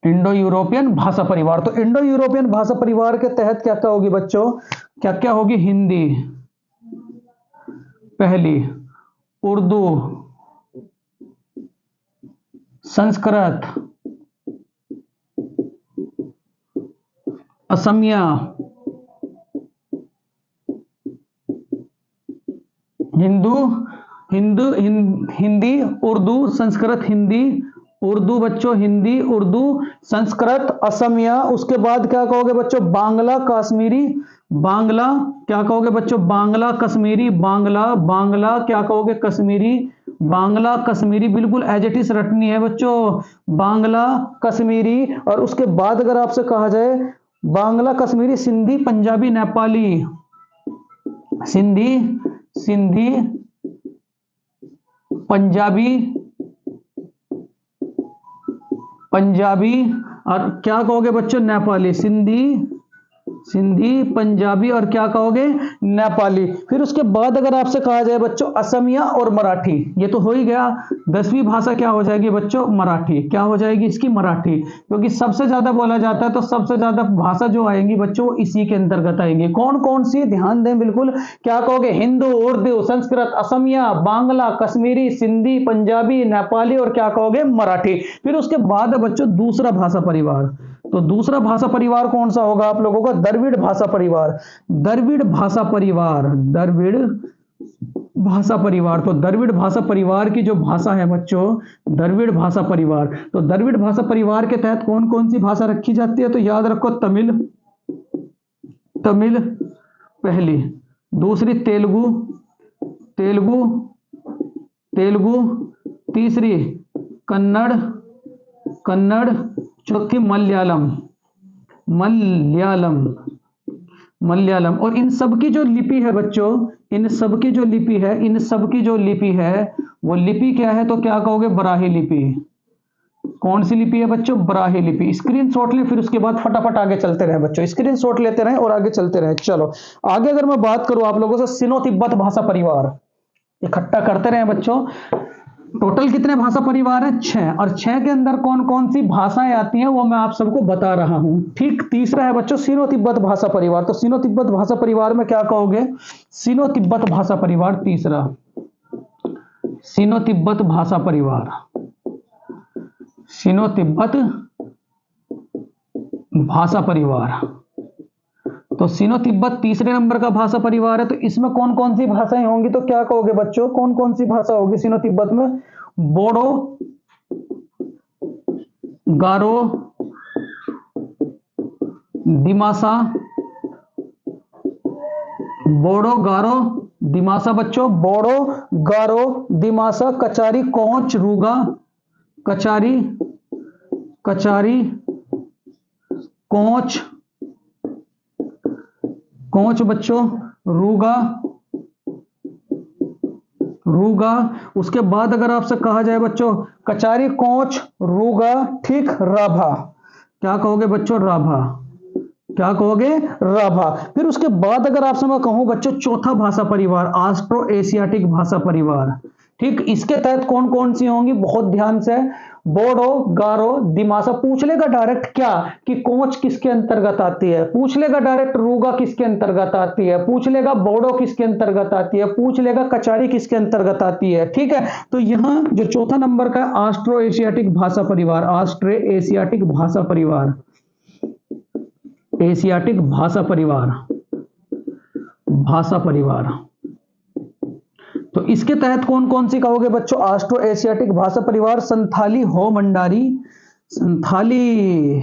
इंडो यूरोपियन भाषा परिवार। तो इंडो यूरोपियन भाषा परिवार के तहत क्या क्या होगी बच्चों, क्या क्या होगी, हिंदी पहली, उर्दू, संस्कृत, असमिया, हिंदी उर्दू संस्कृत, हिंदी उर्दू बच्चों, हिंदी उर्दू संस्कृत असमिया। उसके बाद क्या कहोगे बच्चों, बांग्ला कश्मीरी, बांग्ला क्या कहोगे बच्चों, बांग्ला कश्मीरी, बांग्ला बांग्ला क्या कहोगे, कश्मीरी, बांग्ला कश्मीरी बिल्कुल एज इट इज रटनी है बच्चों, बांग्ला कश्मीरी। और उसके बाद अगर आपसे कहा जाए बांग्ला कश्मीरी, सिंधी पंजाबी नेपाली, सिंधी, सिंधी पंजाबी, पंजाबी और क्या कहोगे बच्चों, नेपाली, सिंधी, सिंधी पंजाबी और क्या कहोगे, नेपाली। फिर उसके बाद अगर आपसे कहा जाए बच्चों असमिया और मराठी, ये तो हो ही गया। 10वीं भाषा क्या हो जाएगी बच्चों, मराठी। क्या हो जाएगी इसकी, मराठी, क्योंकि सबसे ज्यादा बोला जाता है तो सबसे ज्यादा भाषा जो आएंगी बच्चों इसी के अंतर्गत आएंगी। कौन कौन सी, ध्यान दें बिल्कुल, क्या कहोगे, हिंदू उर्दू संस्कृत असमिया बांग्ला कश्मीरी सिंधी पंजाबी नेपाली और क्या कहोगे, मराठी। फिर उसके बाद बच्चों दूसरा भाषा परिवार, तो दूसरा भाषा परिवार कौन सा होगा आप लोगों का, द्रविड़ भाषा परिवार, द्रविड़ भाषा परिवार, द्रविड़ भाषा परिवार। तो द्रविड़ भाषा परिवार की जो भाषा है बच्चों, द्रविड़ भाषा परिवार, तो द्रविड़ भाषा परिवार के तहत कौन कौन सी भाषा रखी जाती है, तो याद रखो तमिल, तमिल पहली, दूसरी तेलुगु, तेलुगु, तेलुगु, तीसरी कन्नड़, कन्नड़, चौथी मलयालम, मलयालम, मलयालम। और इन सब की जो लिपि है बच्चों, इन सब की जो लिपि है, इन सब की जो लिपि है वो लिपि क्या है, तो क्या कहोगे, बराही लिपि। कौन सी लिपि है बच्चों, बराही लिपि। स्क्रीनशॉट लें, फिर उसके बाद फटाफट आगे चलते रहे बच्चों, स्क्रीनशॉट लेते रहें और आगे चलते रहे। चलो आगे अगर मैं बात करूं आप लोगों से, सिनो तिब्बत भाषा परिवार, इकट्ठा करते रहे बच्चों। टोटल कितने भाषा परिवार हैं, 6, और 6 के अंदर कौन कौन सी भाषाएं आती हैं वो मैं आप सबको बता रहा हूं। ठीक, तीसरा है बच्चों सिनो तिब्बत भाषा परिवार। तो सिनो तिब्बत भाषा परिवार में क्या कहोगे, सिनो तिब्बत भाषा परिवार तीसरा, सिनो तिब्बत भाषा परिवार, सिनो तिब्बत भाषा परिवार। तो सिनो तिब्बत तीसरे नंबर का भाषा परिवार है। तो इसमें कौन कौन सी भाषाएं होंगी, तो क्या कहोगे बच्चों, कौन कौन सी भाषा होगी सिनो तिब्बत में, बोडो, गारो, दिमासा, बोडो, गारो, दिमासा बच्चों, बोडो, गारो, दिमासा, कचारी, कोंच, रूगा, कचारी, कचारी, कोंच, कोंच बच्चों, रूगा, रूगा। उसके बाद अगर आपसे कहा जाए बच्चों कचारी, कोंच, रूगा, ठीक, राभा, क्या कहोगे बच्चों, राभा, क्या कहोगे, राभा। फिर उसके बाद अगर आपसे मैं कहूं बच्चों चौथा भाषा परिवार, ऑस्ट्रो एशियाटिक भाषा परिवार। ठीक, इसके तहत कौन कौन सी होंगी, बहुत ध्यान से, बोडो, गारो, दिमासा। पूछ लेगा डायरेक्ट क्या कि कोंच किसके अंतर्गत आती है, पूछ लेगा डायरेक्ट रूगा किसके अंतर्गत आती है, पूछ लेगा बोडो किसके अंतर्गत आती है, पूछ लेगा कचारी किसके अंतर्गत आती है। ठीक है, तो यहां जो चौथा नंबर का ऑस्ट्रो एशियाटिक भाषा परिवार, ऑस्ट्रे एशियाटिक भाषा परिवार, एशियाटिक भाषा परिवार, भाषा परिवार। तो इसके तहत कौन कौन सी कहोगे बच्चों, ऑस्ट्रो एशियाटिक भाषा परिवार, संथाली हो मंडारी, संथाली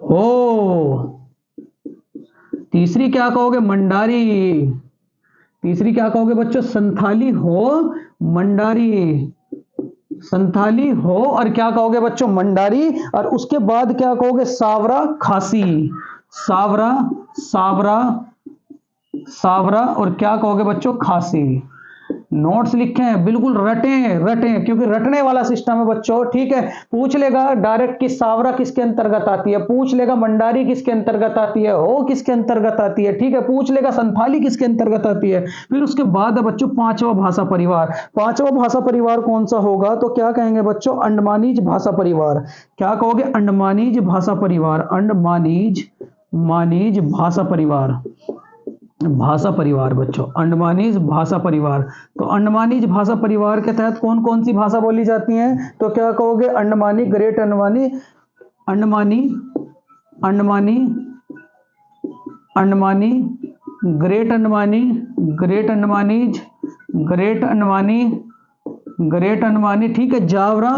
हो, तीसरी क्या कहोगे, मंडारी, तीसरी क्या कहोगे बच्चों, संथाली हो मंडारी, संथाली हो, और क्या कहोगे बच्चों, मंडारी। और उसके बाद क्या कहोगे, सावरा, खासी, सावरा, सावरा, सावरा, और क्या कहोगे बच्चों, खासी। नोट्स लिखे हैं, बिल्कुल रटे रटे, क्योंकि रटने वाला सिस्टम है बच्चों। ठीक है, पूछ लेगा डायरेक्ट कि सावरा किसके अंतर्गत आती है, पूछ लेगा मंडारी किसके अंतर्गत आती है, हो किसके अंतर्गत आती है, ठीक है, पूछ लेगा संथाली किसके अंतर्गत आती है। फिर उसके बाद है बच्चों पांचवा भाषा परिवार। पांचवा भाषा परिवार कौन सा होगा, तो क्या कहेंगे बच्चों, अंडमानीज भाषा परिवार। क्या कहोगे, अंडमानीज भाषा परिवार, अंडमानीज, मानीज भाषा परिवार, भाषा परिवार बच्चों, अंडमानीज भाषा परिवार। तो अंडमानीज भाषा परिवार के तहत कौन कौन सी भाषा बोली जाती है, तो क्या कहोगे, Andamani, great Andamani, Andamani, Andamani, Andamani, great Andamani, great Andamanese, great Andamani, great Andamani, ठीक है, जावरा,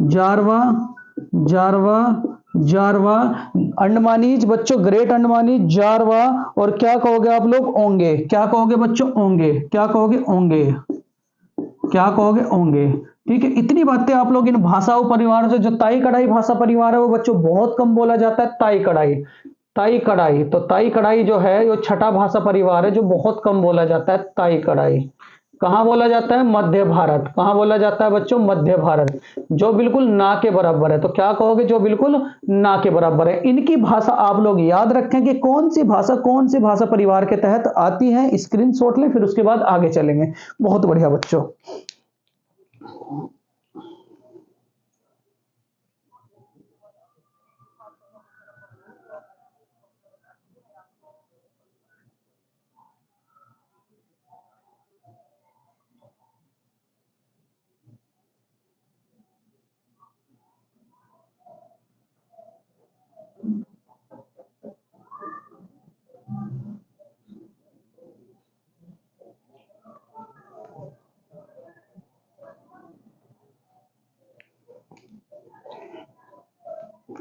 जारवा, जारवा, जारवा, अंडमानीज बच्चों, ग्रेट अंडमानीज, जारवा, और क्या कहोगे आप लोग, ओंगे। क्या कहोगे बच्चों, ओंगे, क्या कहोगे, ओंगे, क्या कहोगे, ओंगे। ठीक है, इतनी बातें आप लोग इन भाषाओं परिवार से। जो ताई कड़ाई भाषा परिवार है वो बच्चों बहुत कम बोला जाता है, ताई कड़ाई, ताई कड़ाई। तो ताई कड़ाई जो है वो छठा भाषा परिवार है जो बहुत कम बोला जाता है, ताई कड़ाई। कहां बोला जाता है, मध्य भारत। कहां बोला जाता है बच्चों, मध्य भारत, जो बिल्कुल ना के बराबर है। तो क्या कहोगे, जो बिल्कुल ना के बराबर है। इनकी भाषा आप लोग याद रखें कि कौन सी भाषा कौन सी भाषा परिवार के तहत आती है। स्क्रीनशॉट लें, फिर उसके बाद आगे चलेंगे। बहुत बढ़िया बच्चों।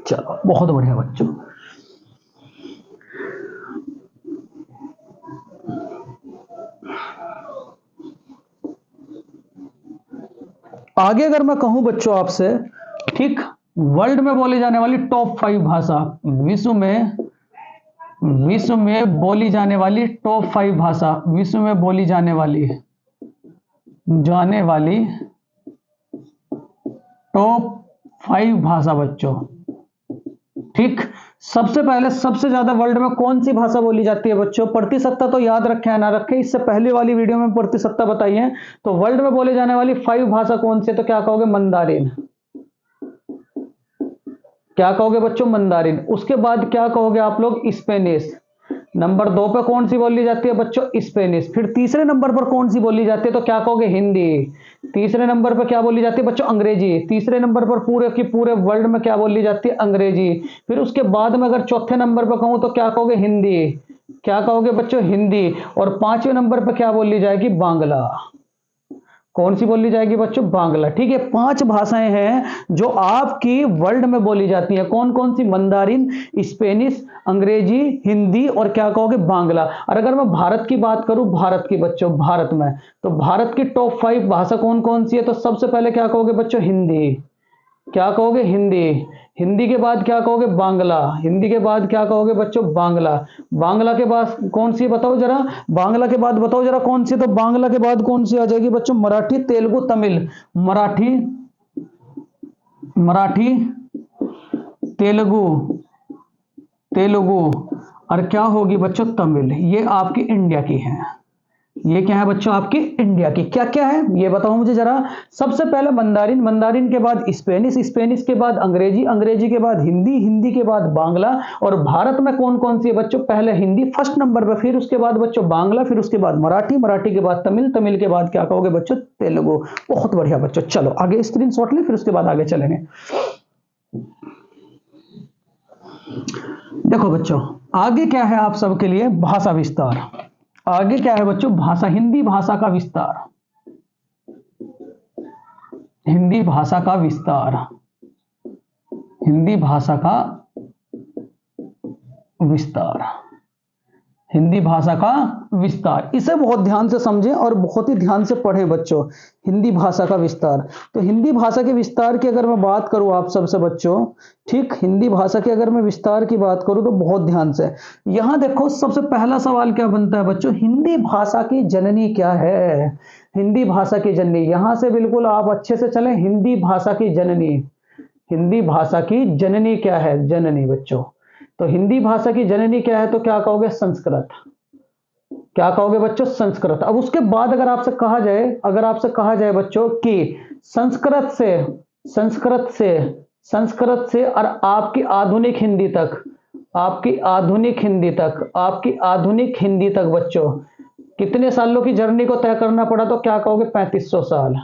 चलो बहुत बढ़िया बच्चों। आगे अगर मैं कहूं बच्चों आपसे, ठीक, वर्ल्ड में बोली जाने वाली टॉप 5 भाषा, विश्व में विश्व में बोली जाने वाली टॉप 5 भाषा, विश्व में बोली जाने वाली टॉप 5 भाषा बच्चों। ठीक, सबसे पहले सबसे ज्यादा वर्ल्ड में कौन सी भाषा बोली जाती है बच्चों? प्रतिशतता तो याद रखे या ना रखे, इससे पहले वाली वीडियो में प्रतिशतता बताई है। तो वर्ल्ड में बोले जाने वाली 5 भाषा कौन सी है? तो क्या कहोगे? मंदारिन। क्या कहोगे बच्चों? मंदारिन। उसके बाद क्या कहोगे आप लोग? स्पेनिश। नंबर 2 पे कौन सी बोली जाती है बच्चों? स्पेनिश। फिर तीसरे नंबर पर कौन सी बोली जाती है? तो क्या कहोगे? हिंदी। तीसरे नंबर पर क्या बोली जाती है बच्चों? अंग्रेजी। तीसरे नंबर पर पूरे की पूरे वर्ल्ड में क्या बोली जाती है? अंग्रेजी। फिर उसके बाद में अगर चौथे नंबर पर कहूं तो क्या कहोगे? हिंदी। क्या कहोगे बच्चों? हिंदी। और 5वें नंबर पर क्या बोली जाएगी? बांग्ला। कौन सी बोली जाएगी बच्चों? बांग्ला। ठीक है, 5 भाषाएं हैं जो आपकी वर्ल्ड में बोली जाती हैं। कौन कौन सी? मंदारिन, स्पेनिश, अंग्रेजी, हिंदी और क्या कहोगे? बांग्ला। और अगर मैं भारत की बात करूं, भारत की बच्चों, भारत में, तो भारत की टॉप 5 भाषा कौन कौन सी है? तो सबसे पहले क्या कहोगे बच्चों? हिंदी। क्या कहोगे? हिंदी। हिंदी के बाद क्या कहोगे? बांग्ला। हिंदी के बाद क्या कहोगे बच्चों? बांग्ला। बांग्ला के बाद कौन सी बताओ जरा? बांग्ला के बाद बताओ जरा कौन सी? तो बांग्ला के बाद कौन सी आ जाएगी बच्चों? मराठी, तेलुगु, तमिल। मराठी, मराठी, तेलुगु, तेलुगु और क्या होगी बच्चों? तमिल। ये आपकी इंडिया की है। ये क्या है बच्चों? आपकी इंडिया की। क्या क्या है ये बताओ मुझे जरा। सबसे पहले मंदारिन, मंदारिन के बाद स्पेनिश, स्पेनिश के बाद अंग्रेजी, अंग्रेजी के बाद हिंदी, हिंदी के बाद बांग्ला। और भारत में कौन कौन सी है बच्चों? पहले हिंदी फर्स्ट नंबर पर, फिर उसके बाद बच्चों बांग्ला, फिर उसके बाद मराठी, मराठी के बाद तमिल, तमिल के बाद क्या कहोगे बच्चों? तेलुगु। बहुत बढ़िया बच्चों, चलो आगे स्क्रीनशॉट ले, फिर उसके बाद आगे चलेंगे। देखो बच्चों, आगे क्या है आप सबके लिए? भाषा विस्तार। आगे क्या है बच्चों? भाषा, हिंदी भाषा का विस्तार। हिंदी भाषा का विस्तार। हिंदी भाषा का विस्तार। हिंदी भाषा का विस्तार, इसे बहुत ध्यान से समझें और बहुत ही ध्यान से पढ़ें बच्चों। हिंदी भाषा का विस्तार। तो हिंदी भाषा के विस्तार की अगर मैं बात करूं आप सबसे बच्चों, ठीक, हिंदी भाषा के अगर मैं विस्तार की बात करूं तो बहुत ध्यान से। यहां देखो, सबसे पहला सवाल क्या बनता है बच्चों? हिंदी भाषा की जननी क्या है? हिंदी भाषा की जननी, यहां से बिल्कुल आप अच्छे से चलें। हिंदी भाषा की जननी, हिंदी भाषा की जननी क्या है? जननी बच्चों। तो हिंदी भाषा की जननी क्या है? तो क्या कहोगे? संस्कृत। क्या कहोगे बच्चों? संस्कृत। अब उसके बाद अगर आपसे कहा जाए, अगर आपसे कहा जाए बच्चों कि संस्कृत से, संस्कृत से, संस्कृत से और आपकी आधुनिक हिंदी तक, आपकी आधुनिक हिंदी तक, आपकी आधुनिक हिंदी तक बच्चों कितने सालों की जर्नी को तय करना पड़ा? तो क्या कहोगे? 3500 साल।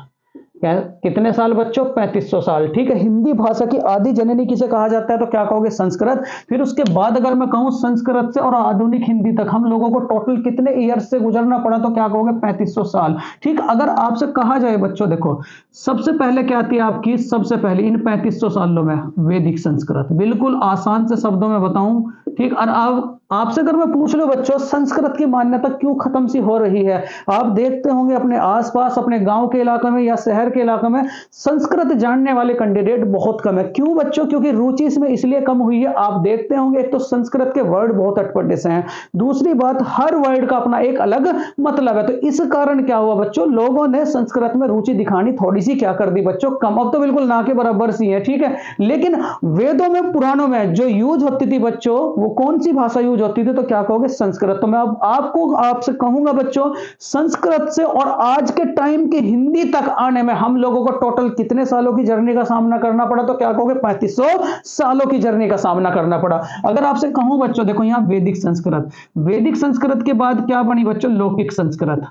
कितने साल बच्चों? 3500 साल। ठीक है, हिंदी भाषा की आदि जननी किसे कहा जाता है? तो क्या कहोगे? संस्कृत। फिर उसके बाद अगर मैं कहूं संस्कृत से और आधुनिक हिंदी तक हम लोगों को टोटल कितने ईयर्स से गुजरना पड़ा? तो क्या कहोगे? 3500 साल। ठीक, अगर आपसे कहा जाए बच्चों, देखो सबसे पहले क्या आती है आपकी? सबसे पहले इन 3500 सालों में वैदिक संस्कृत। बिल्कुल आसान से शब्दों में बताऊं, ठीक। और अब आपसे अगर मैं पूछ लो बच्चों, संस्कृत की मान्यता क्यों खत्म सी हो रही है? आप देखते होंगे अपने आसपास, अपने गांव के इलाके में या शहर के इलाके में संस्कृत जानने वाले कैंडिडेट बहुत कम है। क्यों बच्चों? क्योंकि रुचि इसमें इसलिए कम हुई है। आप देखते होंगे, एक तो संस्कृत के वर्ड बहुत अटपटे से हैं, दूसरी बात हर वर्ड का अपना एक अलग मतलब है। तो इस कारण क्या हुआ बच्चों? लोगों ने संस्कृत में रुचि दिखानी थोड़ी सी क्या कर दी बच्चों? कम। अब तो बिल्कुल ना के बराबर सी है, ठीक है। लेकिन वेदों में, पुराणों में जो यूज होती थी बच्चों, वो कौन सी भाषा यूज होती थी? तो क्या कहोगे? संस्कृत। तो मैं अब आपको, आपसे कहूंगा बच्चों, संस्कृत से और आज के टाइम की हिंदी तक आने में हम लोगों को टोटल कितने सालों की जर्नी का सामना करना पड़ा? तो क्या कहोगे? 3500 सालों की जर्नी का सामना करना पड़ा। अगर आपसे कहूं बच्चों, देखो यहां वैदिक संस्कृत, वैदिक संस्कृत के बाद क्या बनी बच्चों? लौकिक संस्कृत।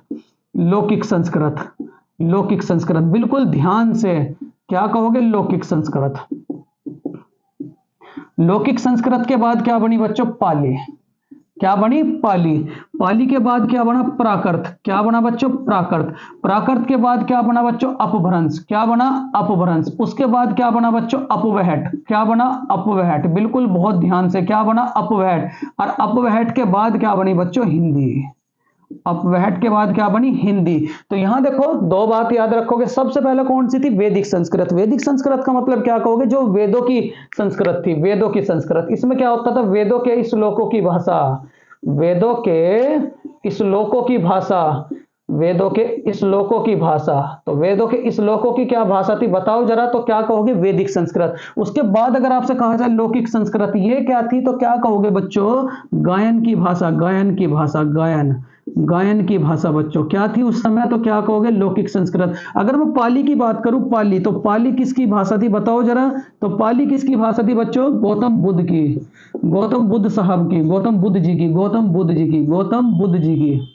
लौकिक संस्कृत, लौकिक संस्कृत, बिल्कुल ध्यान से। क्या कहोगे? लौकिक संस्कृत। लौकिक संस्कृत के बाद क्या बनी बच्चों? पाली। क्या बनी? पाली। पाली के बाद क्या बना? प्राकृत। क्या बना बच्चों? प्राकृत। प्राकृत के बाद क्या बना बच्चों? अपभ्रंश। क्या बना? अपभ्रंश। उसके बाद क्या बना बच्चों? अपवहट। क्या बना? अपवहट। बिल्कुल बहुत ध्यान से, क्या बना? अपवहट। और अपवहट के बाद क्या बनी बच्चों? हिंदी। अपवैट के बाद क्या बनी? हिंदी। तो यहां देखो दो बात याद रखोगे। सबसे पहले कौन सी थी? वैदिक संस्कृत। वैदिक संस्कृत का मतलब क्या कहोगे? जो वेदों की संस्कृत थी, वेदों की संस्कृत। इसमें क्या होता था? वेदों के श्लोकों की भाषा, वेदों के श्लोकों की भाषा, वेदों के श्लोकों की भाषा। तो वेदों के श्लोकों की क्या भाषा थी बताओ जरा, तो क्या कहोगे? वैदिक संस्कृत। उसके बाद अगर आपसे कहा जाए लौकिक संस्कृत, ये क्या थी? तो क्या कहोगे बच्चों? गायन की भाषा, गायन की भाषा, गायन, गायन की भाषा बच्चों क्या थी उस समय? तो क्या कहोगे? लौकिक संस्कृत। अगर मैं पाली की बात करूं, पाली, तो पाली किसकी भाषा थी बताओ जरा? तो पाली किसकी भाषा थी बच्चों? गौतम बुद्ध की, गौतम बुद्ध साहब की, गौतम बुद्ध जी की, गौतम बुद्ध जी की, गौतम बुद्ध जी की।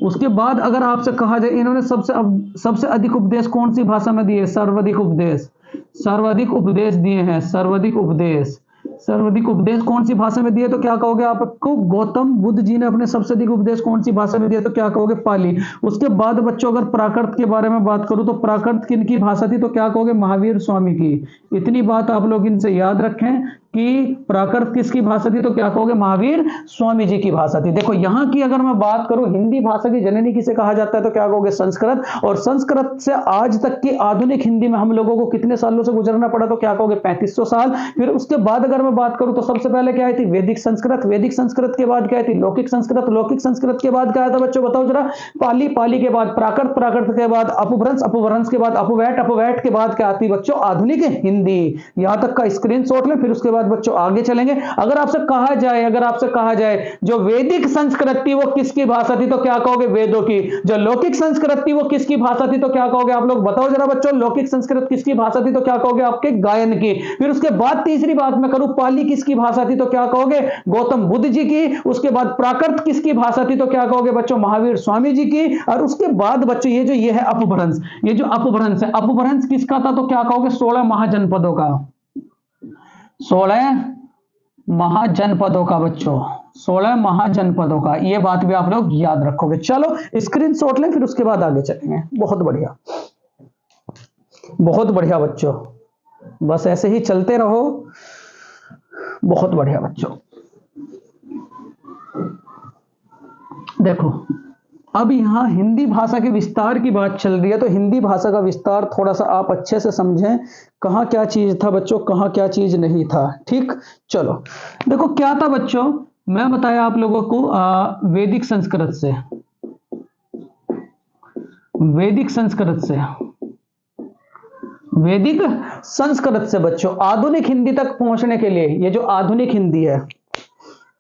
उसके बाद अगर आपसे कहा जाए इन्होंने सबसे अधिक उपदेश कौन सी भाषा में दिए? सर्वाधिक उपदेश, सर्वाधिक उपदेश दिए हैं, सर्वाधिक उपदेश, सर्वाधिक उपदेश कौन सी भाषा में दिए? तो क्या कहोगे आपको? गौतम बुद्ध जी ने अपने सबसे अधिक उपदेश कौन सी भाषा में दिए? तो क्या कहोगे? पाली। उसके बाद बच्चों अगर प्राकृत के बारे में बात करूं, तो प्राकृत किन की भाषा थी? तो क्या कहोगे? महावीर स्वामी की। इतनी बात आप लोग इनसे याद रखें कि प्राकृत किसकी भाषा थी? तो क्या कहोगे? महावीर स्वामी जी की भाषा थी। देखो यहां की अगर मैं बात करूं, हिंदी भाषा की जननी किसे कहा जाता है? तो क्या कहोगे? संस्कृत। और संस्कृत से आज तक की आधुनिक हिंदी में हम लोगों को कितने सालों से गुजरना पड़ा? तो क्या कहोगे? 3500 साल। फिर उसके बाद अगर मैं बात करूं, तो सबसे पहले क्या आई थी? वैदिक संस्कृत। वैदिक संस्कृत के बाद क्या आई थी? लौकिक संस्कृत। लौकिक संस्कृत के बाद क्या आया था बच्चों बताओ जरा? पाली। पाली के बाद प्राकृत। प्राकृत के बाद अपभ्रंश। अपभ्रंश के बाद अपवैट। अपवैट के बाद क्या आती बच्चों? आधुनिक हिंदी। यहां तक का स्क्रीनशॉट लें, फिर उसके बाद बच्चों आगे चलेंगे। अगर आपसे कहा जाए, अगर आपसे कहा जाए जो वैदिक संस्कृत थी वो किसकी भाषा थी? तो क्या कहोगे? वेदों की। जो लौकिक संस्कृत थी वो किसकी भाषा थी? तो क्या कहोगे आप लोग बताओ जरा बच्चों? लौकिक संस्कृत किसकी भाषा थी? तो क्या कहोगे? आपके गायन की। फिर उसके बाद तीसरी बात मैं करूं, पाली किसकी भाषा थी? तो क्या कहोगे? गौतम बुद्ध जी की। उसके बाद प्राकृत किसकी भाषा थी? तो क्या कहोगे बच्चों? महावीर स्वामी जी की। और उसके बाद बच्चों ये है अपभ्रंश। ये जो अपभ्रंश है, अपभ्रंश किसका था? तो क्या कहोगे? 16 महाजनपदों का, 16 महाजनपदों का बच्चों, 16 महाजनपदों का। ये बात भी आप लोग याद रखोगे। चलो स्क्रीनशॉट लें, फिर उसके बाद आगे चलेंगे। बहुत बढ़िया, बहुत बढ़िया बच्चों, बस ऐसे ही चलते रहो। बहुत बढ़िया बच्चों। देखो अब यहां हिंदी भाषा के विस्तार की बात चल रही है, तो हिंदी भाषा का विस्तार थोड़ा सा आप अच्छे से समझें। कहां क्या चीज था बच्चों, कहां क्या चीज नहीं था। ठीक, चलो देखो क्या था बच्चों, मैं बताया आप लोगों को वैदिक संस्कृत से, वैदिक संस्कृत से, वैदिक संस्कृत से बच्चों आधुनिक हिंदी तक पहुंचने के लिए, ये जो आधुनिक हिंदी है,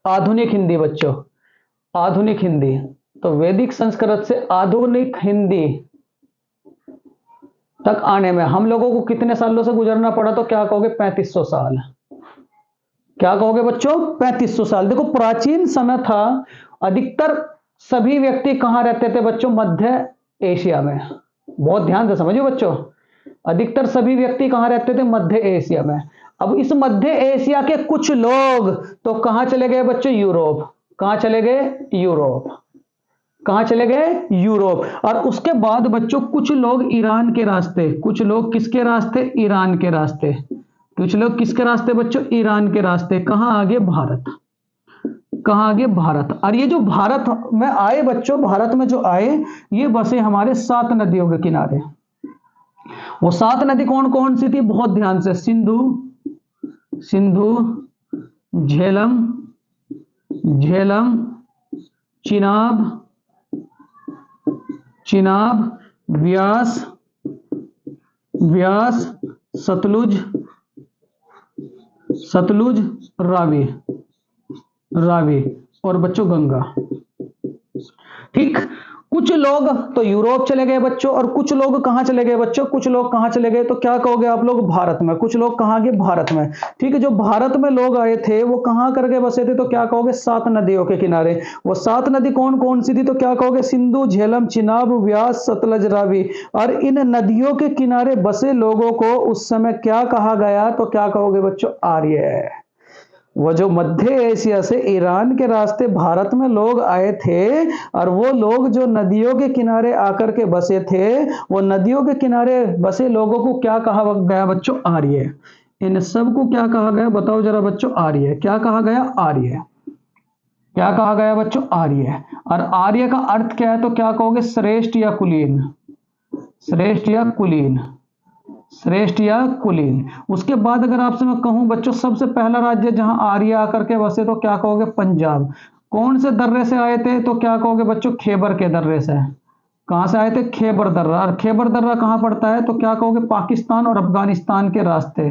आधुनिक हिंदी बच्चों, आधुनिक हिंदी, तो वैदिक संस्कृत से आधुनिक हिंदी तक आने में हम लोगों को कितने सालों से गुजरना पड़ा? तो क्या कहोगे? 3500 साल। क्या कहोगे बच्चों? 3500 साल। देखो प्राचीन समय था, अधिकतर सभी व्यक्ति कहां रहते थे बच्चों? मध्य एशिया में। बहुत ध्यान से समझिए बच्चों, अधिकतर सभी व्यक्ति कहां रहते थे? मध्य एशिया में। अब इस मध्य एशिया के कुछ लोग तो कहां चले गए बच्चों? यूरोप। कहां चले गए? यूरोप। कहां चले गए? यूरोप। और उसके बाद बच्चों कुछ लोग ईरान के रास्ते, कुछ लोग किसके रास्ते? ईरान के रास्ते। कुछ लोग किसके रास्ते बच्चों? ईरान के रास्ते। कहां आगे? भारत। कहां आगे? भारत। और ये जो भारत में आए बच्चों, भारत में जो आए, ये बसे हमारे 7 नदियों के किनारे। वो 7 नदी कौन कौन सी थी? बहुत ध्यान से, सिंधु, सिंधु, झेलम, झेलम, चिनाब, चिनाब, व्यास, व्यास, सतलुज, सतलुज, रावी, रावी, और बच्चों गंगा। ठीक, कुछ लोग तो यूरोप चले गए बच्चों, और कुछ लोग कहां चले गए बच्चों? कुछ लोग कहां चले गए? तो क्या कहोगे आप लोग? भारत में। कुछ लोग कहां गए? भारत में। ठीक है, जो भारत में लोग आए थे वो कहां करके बसे थे? तो क्या कहोगे? 7 नदियों के किनारे। वो 7 नदी कौन कौन सी थी? तो क्या कहोगे? सिंधु, झेलम, चिनाब, व्यास, सतलज, रावी। और इन नदियों के किनारे बसे लोगों को उस समय क्या कहा गया? तो क्या कहोगे बच्चों? आर्य। वो जो मध्य एशिया से ईरान के रास्ते भारत में लोग आए थे, और वो लोग जो नदियों के किनारे आकर के बसे थे, वो नदियों के किनारे बसे लोगों को क्या कहा गया बच्चों? आर्य। इन सब को क्या कहा गया बताओ जरा बच्चों? आर्य। क्या कहा गया? आर्य। क्या कहा गया बच्चों? आर्य। और आर्य का अर्थ क्या है? तो क्या कहोगे? श्रेष्ठ या कुलीन। श्रेष्ठ या कुलीन। श्रेष्ठ या कुलीन। उसके बाद अगर आपसे मैं कहूं बच्चों सबसे पहला राज्य जहां आर्य आकर के बसे, तो क्या कहोगे? पंजाब। कौन से दर्रे से आए थे? तो क्या कहोगे बच्चों? खैबर के दर्रे से। कहां से आए थे? खैबर दर्रा। और खैबर दर्रा कहां पड़ता है? तो क्या कहोगे? पाकिस्तान और अफगानिस्तान के रास्ते।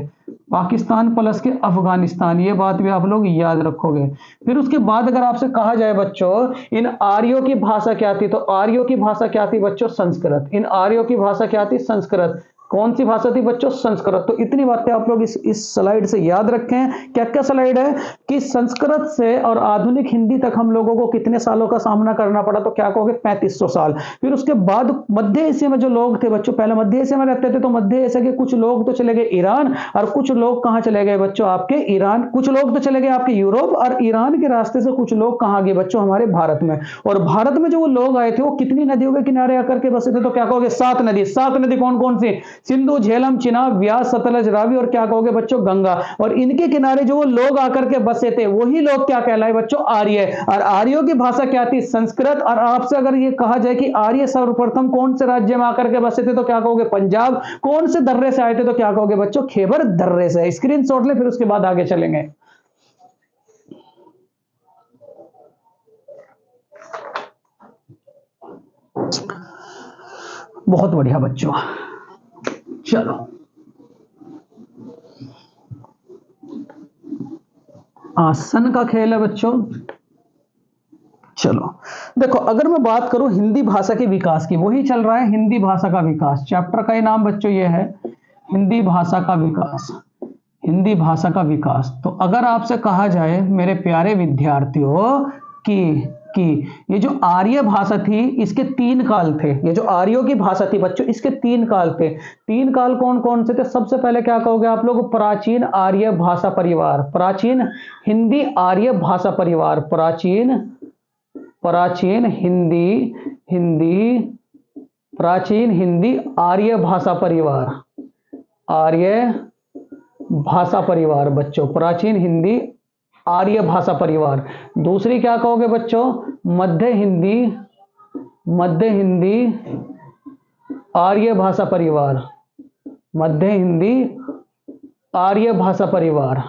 पाकिस्तान प्लस के अफगानिस्तान, ये बात भी आप लोग याद रखोगे। फिर उसके बाद अगर आपसे कहा जाए बच्चों इन आर्यों की भाषा क्या थी, तो आर्यों की भाषा क्या थी बच्चों? संस्कृत। इन आर्यों की भाषा क्या थी? संस्कृत। कौन सी भाषा थी बच्चों? संस्कृत। तो इतनी बातें आप लोग इस स्लाइड से याद रखें। क्या क्या स्लाइड है कि संस्कृत से और आधुनिक हिंदी तक हम लोगों को कितने सालों का सामना करना पड़ा? तो क्या कहोगे? 3500 साल। फिर उसके बाद मध्य एशिया में जो लोग थे बच्चों, पहले मध्य एशिया में रहते थे, तो मध्य एशिया के कुछ लोग तो चले गए ईरान, और कुछ लोग कहां चले गए बच्चों? आपके ईरान। कुछ लोग तो चले गए आपके यूरोप, और ईरान के रास्ते से कुछ लोग कहां गए बच्चों? हमारे भारत में। और भारत में जो वो लोग आए थे वो कितनी नदियों के किनारे आकर के बसे थे? तो क्या कहोगे? 7 नदी। 7 नदी कौन कौन सी? सिंधु, झेलम, चिनाब, व्यास, सतलज, रावी, और क्या कहोगे बच्चों? गंगा। और इनके किनारे जो वो लोग आकर के बसे थे वही लोग क्या कहलाए बच्चों? आर्य। और आर्यों की भाषा क्या थी? संस्कृत। और आपसे अगर ये कहा जाए कि आर्य सर्वप्रथम कौन से राज्य में आकर के बसे थे, तो क्या कहोगे? पंजाब। कौन से दर्रे से आए थे? तो क्या कहोगे बच्चों? खैबर दर्रे से। स्क्रीनशॉट ले, फिर उसके बाद आगे चलेंगे। बहुत बढ़िया बच्चों, चलो आसन का खेल है बच्चों। चलो देखो, अगर मैं बात करूं हिंदी भाषा के विकास की, वही चल रहा है हिंदी भाषा का विकास। चैप्टर का ही नाम बच्चों ये है, हिंदी भाषा का विकास। हिंदी भाषा का विकास। तो अगर आपसे कहा जाए मेरे प्यारे विद्यार्थियों कि ये जो आर्य भाषा थी इसके 3 काल थे। ये जो आर्यों की भाषा थी बच्चों इसके 3 काल थे। 3 काल कौन कौन से थे? सबसे पहले क्या कहोगे आप लोग? प्राचीन आर्य भाषा परिवार। प्राचीन हिंदी आर्य भाषा परिवार। प्राचीन प्राचीन हिंदी हिंदी प्राचीन हिंदी आर्य भाषा परिवार। आर्य भाषा परिवार बच्चों, प्राचीन हिंदी आर्य भाषा परिवार। दूसरी क्या कहोगे बच्चों? मध्य हिंदी आर्य भाषा परिवार। मध्य हिंदी आर्य भाषा परिवार।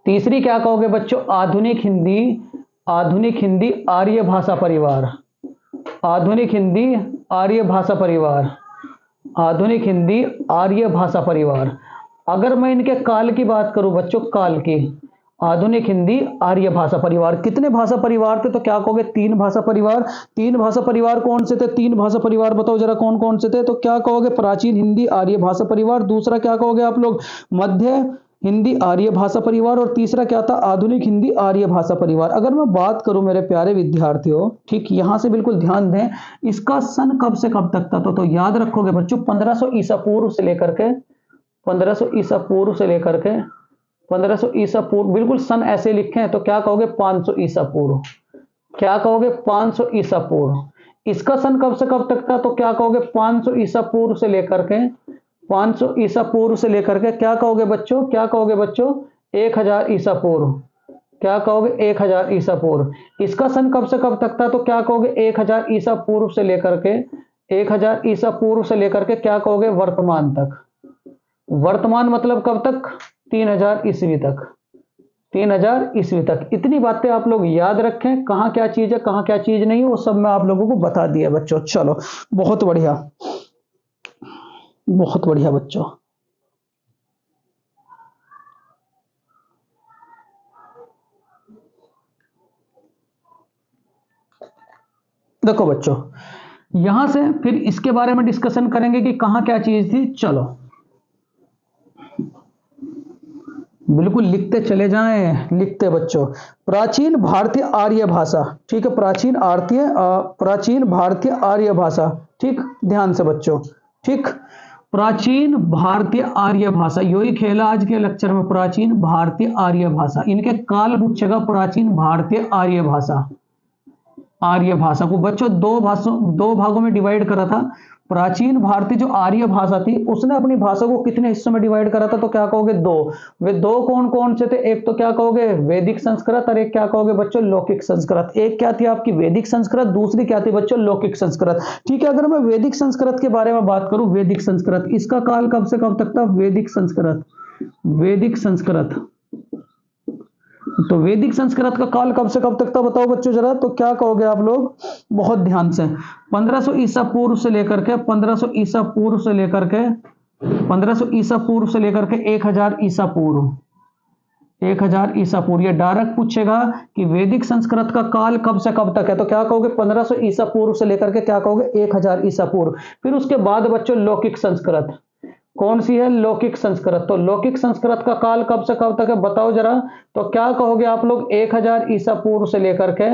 तीसरी क्या कहोगे बच्चों? आधुनिक हिंदी आर्य भाषा परिवार। आधुनिक हिंदी आर्य भाषा परिवार। आधुनिक हिंदी आर्य भाषा परिवार। अगर मैं इनके काल की बात करूं बच्चों, काल की, आधुनिक हिंदी आर्य भाषा परिवार कितने भाषा परिवार थे? तो क्या कहोगे? 3 भाषा परिवार। 3 भाषा परिवार कौन से थे? 3 भाषा परिवार बताओ जरा कौन कौन से थे? तो क्या कहोगे? प्राचीन हिंदी आर्य भाषा परिवार। दूसरा क्या कहोगे आप लोग? मध्य हिंदी आर्य भाषा परिवार। और तीसरा क्या था? आधुनिक हिंदी आर्य भाषा परिवार। अगर मैं बात करूं मेरे प्यारे विद्यार्थियों, ठीक यहां से बिल्कुल ध्यान दें, इसका सन कब से कब तक था? तो याद रखोगे बच्चों 1500 ईसा पूर्व से लेकर के 1500 ईसा पूर्व से लेकर के 1500 ईसा पूर्व, बिल्कुल सन ऐसे लिखे हैं तो क्या कहोगे? 500 ईसा पूर्व। क्या कहोगे? 500 ईसा पूर्व। इसका सन कब से कब तक था? तो क्या कहोगे? 500 ईसा पूर्व से लेकर के 500 ईसा पूर्व से लेकर के क्या कहोगे बच्चों? क्या कहोगे बच्चों? 1000 ईसा पूर्व। क्या कहोगे? 1000 ईसा पूर्व। इसका सन कब से कब तक था? तो क्या कहोगे? 1000 ईसा पूर्व से लेकर के 1000 ईसा पूर्व से लेकर के क्या कहोगे? वर्तमान तक। वर्तमान मतलब कब तक? 3000 ईस्वी तक। 3000 ईस्वी तक। इतनी बातें आप लोग याद रखें, कहां क्या चीज है कहां क्या चीज नहीं है वो सब मैं आप लोगों को बता दिया बच्चों। चलो बहुत बढ़िया, बहुत बढ़िया बच्चों। देखो बच्चों, यहां से फिर इसके बारे में डिस्कशन करेंगे कि कहां क्या चीज थी। चलो बिल्कुल लिखते चले जाएं, लिखते बच्चों। प्राचीन भारतीय आर्य भाषा, ठीक है, प्राचीन भारतीय आर्य भाषा, ठीक, ध्यान से बच्चों, ठीक, प्राचीन भारतीय आर्य भाषा, यही खेला आज के लेक्चर में, प्राचीन भारतीय आर्य भाषा। इनके काल पूछेगा, प्राचीन भारतीय आर्य भाषा। आर्य भाषा को बच्चों दो भागों में डिवाइड करा था। प्राचीन भारतीय जो आर्य भाषा थी उसने अपनी भाषा को कितने हिस्सों में डिवाइड करा था, तो क्या कहोगे दो। वे दो कौन कौन से थे, एक तो क्या कहोगे वैदिक संस्कृत और एक क्या कहोगे बच्चों लौकिक संस्कृत। एक क्या थी आपकी वैदिक संस्कृत, दूसरी क्या थी बच्चों लौकिक संस्कृत। ठीक है, अगर मैं वैदिक संस्कृत के बारे में बात करूं, वैदिक संस्कृत इसका काल कब से कब तक था, वैदिक संस्कृत, वैदिक संस्कृत, तो वैदिक संस्कृत का काल कब से कब तक था बताओ बच्चों जरा, तो क्या कहोगे आप लोग बहुत ध्यान से, 1500 ईसा पूर्व से लेकर के 1500 ईसा पूर्व से लेकर के 1500 ईसा पूर्व से लेकर के 1000 ईसा पूर्व, 1000 ईसा पूर्व। ये डायरेक्ट पूछेगा कि वैदिक संस्कृत का काल कब से कब तक है, तो क्या कहोगे 1500 ईसा पूर्व से लेकर के क्या कहोगे 1000 ईसा पूर्व। फिर उसके बाद बच्चों लौकिक संस्कृत, कौन सी है लौकिक संस्कृत, तो लौकिक संस्कृत का काल कब से कब तक है बताओ जरा, तो क्या कहोगे आप लोग 1000 ईसा पूर्व से लेकर के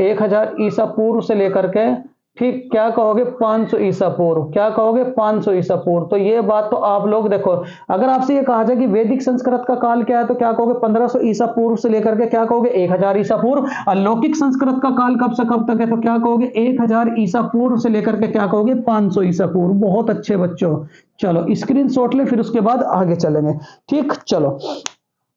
1000 ईसा पूर्व से लेकर के ठीक क्या कहोगे 500 ईसा पूर्व, क्या कहोगे 500 ईसा पूर्व। तो ये बात तो आप लोग देखो, अगर आपसे ये कहा जाए कि वैदिक संस्कृत का काल क्या है तो क्या कहोगे 1500 ईसा पूर्व से लेकर के क्या कहोगे 1000 ईसा पूर्व। और लौकिक संस्कृत का काल कब से कब तक है तो क्या कहोगे 1000 ईसा पूर्व से लेकर के क्या कहोगे 500 ईसा पूर्व। बहुत अच्छे बच्चों, चलो स्क्रीनशॉट ले, फिर उसके बाद आगे चलेंगे। ठीक, चलो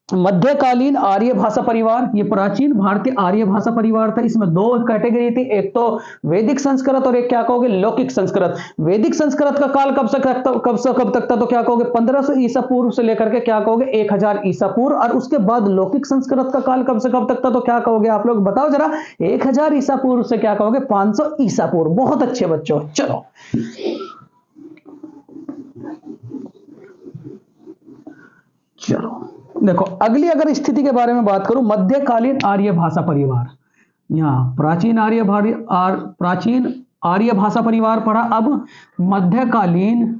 मध्यकालीन आर्य भाषा परिवार, ये प्राचीन भारतीय आर्य भाषा परिवार था। इसमें दो कैटेगरी थी, एक तो वैदिक संस्कृत और एक क्या कहोगे लौकिक संस्कृत। वैदिक संस्कृत का काल कब से कब तक था तो क्या कहोगे 1500 ईसा पूर्व से लेकर के क्या कहोगे 1000 ईसा पूर्व। और उसके बाद लौकिक संस्कृत का काल कब से कब तक था तो क्या कहोगे आप लोग बताओ जरा 1000 ईसा पूर्व से क्या कहोगे 500 ईसा पूर्व। बहुत अच्छे बच्चों, चलो चलो देखो अगली अगर स्थिति के बारे में बात करूं, मध्यकालीन आर्य भाषा परिवार। यहां प्राचीन आर्य भाषा परिवार पढ़ा, अब मध्यकालीन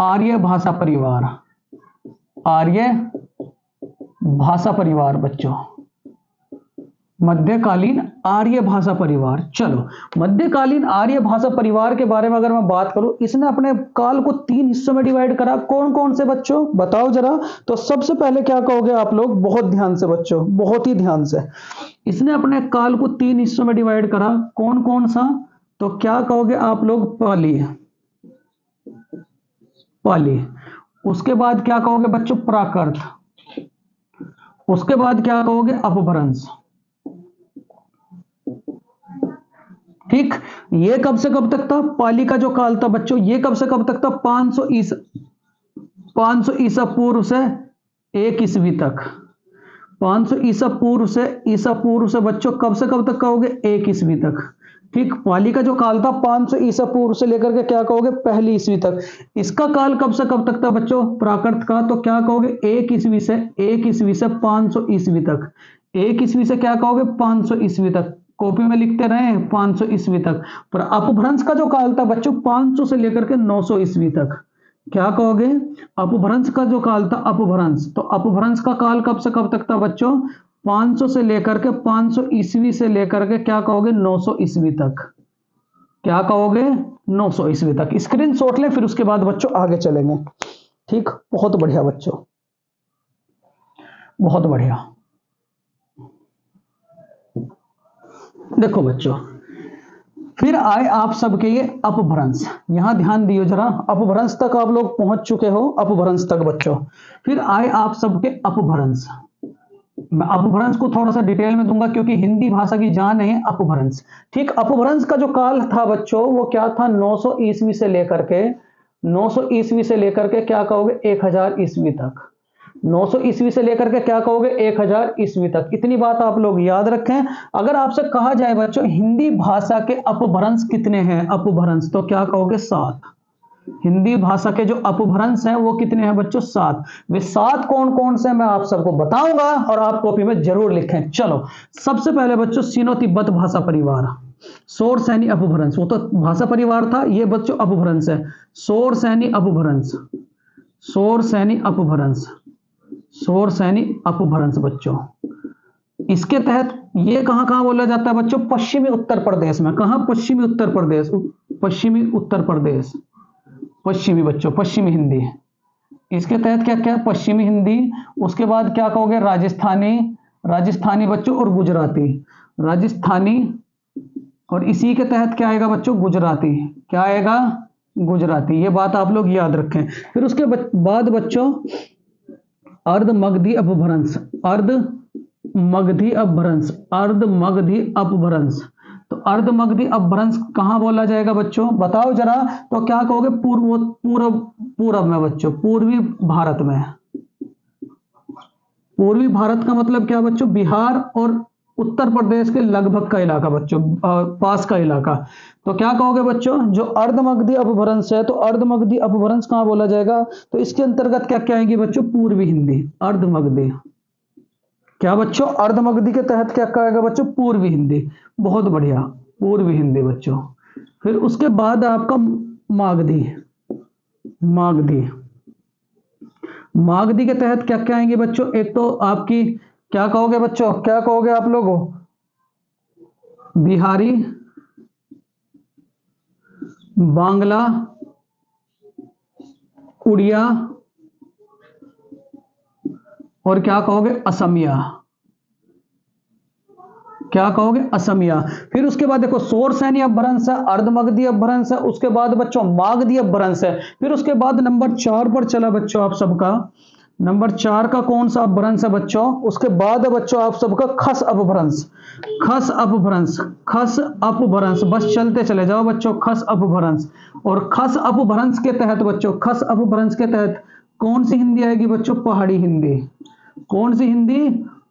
आर्य भाषा परिवार, आर्य भाषा परिवार बच्चों, मध्यकालीन आर्य भाषा परिवार। चलो मध्यकालीन आर्य भाषा परिवार के बारे में अगर मैं बात करूं, इसने अपने काल को 3 हिस्सों में डिवाइड करा। कौन कौन से बच्चों बताओ जरा, तो सबसे पहले क्या कहोगे आप लोग बहुत ध्यान से बच्चों, बहुत ही ध्यान से, इसने अपने काल को 3 हिस्सों में डिवाइड करा। कौन कौन सा, तो क्या कहोगे आप लोग पाली, पाली, उसके बाद क्या कहोगे बच्चों प्राकृत, उसके बाद क्या कहोगे अपभ्रंश। ठीक, ये कब से कब तक था, पाली का जो काल था बच्चों ये कब से कब तक था 500 ईसा पूर्व से 1 ईस्वी तक, 500 ईसा पूर्व से बच्चों कब से कब तक कहोगे 1 ईस्वी तक। ठीक, पाली का जो काल था 500 ईसा पूर्व से लेकर के क्या कहोगे 1 ईस्वी तक। इसका काल कब से कब तक था बच्चों प्राकृत का, तो क्या कहोगे 1 ईस्वी से 500 ईस्वी तक, 1 ईस्वी से क्या कहोगे 500 ईस्वी तक। कॉपी में लिखते रहे 500 ईस्वी तक। पर अपभ्रंश का जो काल था बच्चों 500 से लेकर के 900 ईस्वी तक, क्या कहोगे अपभ्रंश का जो काल था अपभ्रंश, तो अपभ्रंश का काल कब से कब तक था बच्चों 500 से लेकर के 500 ईस्वी से लेकर के क्या कहोगे 900 ईस्वी तक, क्या कहोगे 900 ईस्वी तक। स्क्रीनशॉट लें, फिर उसके बाद बच्चों आगे चलेंगे। ठीक, बहुत बढ़िया बच्चों, बहुत बढ़िया। देखो बच्चों, फिर आए आप सबके ये अपभ्रंश, यहां ध्यान दियो जरा, अपभ्रंश तक आप लोग पहुंच चुके हो, अपभ्रंश तक बच्चों। फिर आए आप सबके अपभ्रंश। मैं अपभ्रंश को थोड़ा सा डिटेल में दूंगा क्योंकि हिंदी भाषा की जान है अपभ्रंश। ठीक, अपभ्रंश का जो काल था बच्चों वो क्या था 900 ईस्वी से लेकर के 900 ईस्वी से लेकर के क्या कहोगे 1000 ईस्वी तक, 900 ईस्वी से लेकर के क्या कहोगे 1000 ईस्वी तक। इतनी बात आप लोग याद रखें। अगर आपसे कहा जाए बच्चों हिंदी भाषा के अपभ्रंश कितने हैं, अपभ्रंश, तो क्या कहोगे 7। हिंदी भाषा के जो अपभ्रंश हैं वो कितने हैं बच्चों 7। वे 7 कौन कौन से मैं आप सबको बताऊंगा और आप कॉपी में जरूर लिखें। चलो सबसे पहले बच्चों सिनो तिब्बत भाषा परिवार, सौर सैनी अपभ्रंश, वो तो भाषा परिवार था, ये बच्चों अपभ्रंश है। सौर सैनी अपभ्रंश, सौर सैनी अपभ्रंश, सौर सैनी अपभ्रंश बच्चों। इसके तहत ये कहां कहां बोला जाता है बच्चों पश्चिमी उत्तर प्रदेश में। कहां पश्चिमी उत्तर प्रदेश, पश्चिमी उत्तर प्रदेश, पश्चिमी बच्चों पश्चिमी हिंदी। इसके तहत क्या क्या पश्चिमी हिंदी, उसके बाद क्या कहोगे राजस्थानी, राजस्थानी बच्चों और गुजराती, राजस्थानी और इसी के तहत क्या आएगा बच्चों, गुजराती। क्या आएगा, गुजराती। ये बात आप लोग याद रखें। फिर उसके बाद बच्चों अर्ध मगधी अपभ्रंश, अर्ध मगधी अपभ्रंश, अर्ध मगधी अपभ्रंश। तो अर्ध मगधी अपभ्रंश कहां बोला जाएगा बच्चों, बताओ जरा। तो क्या कहोगे, पूर्व में बच्चों, पूर्वी भारत में। पूर्वी भारत का मतलब क्या बच्चों, बिहार और उत्तर प्रदेश के लगभग का इलाका बच्चों, पास का इलाका। तो क्या कहोगे बच्चों, जो अर्धमगधी अपभ्रंश है, तो अर्धमगधी अपभ्रंश कहां बोला जाएगा, तो इसके अंतर्गत क्या क्या आएगी बच्चों, पूर्वी हिंदी। अर्धमगधी क्या बच्चों, अर्धमगधी के तहत क्या क्या आएगा बच्चों, पूर्वी हिंदी। बहुत बढ़िया, पूर्वी हिंदी बच्चों। फिर उसके बाद आपका मागधी, मागधी। मागधी के तहत क्या क्या आएंगे बच्चों, एक तो आपकी क्या कहोगे बच्चों, क्या कहोगे आप लोगों, बिहारी, बांग्ला, उड़िया, और क्या कहोगे, असमिया। क्या कहोगे, असमिया। फिर उसके बाद देखो शोरसैनी अपभ्रंश है, अर्धमगधी अपभ्रंश है, उसके बाद बच्चों मागधी अपभ्रंश है। फिर उसके बाद नंबर 4 पर चला बच्चों आप सबका, नंबर 4 का कौन सा अपभ्रंश है बच्चों, उसके बाद है बच्चों आप सबका खस अपभ्रंश। खस अपभ्रंश, खस अपभ्रंश, बस चलते चले जाओ बच्चों, खस अपभ्रंश। और खस अपभ्रंश के तहत बच्चों, खस अपभ्रंश के तहत कौन सी हिंदी आएगी बच्चों, पहाड़ी हिंदी। कौन सी हिंदी,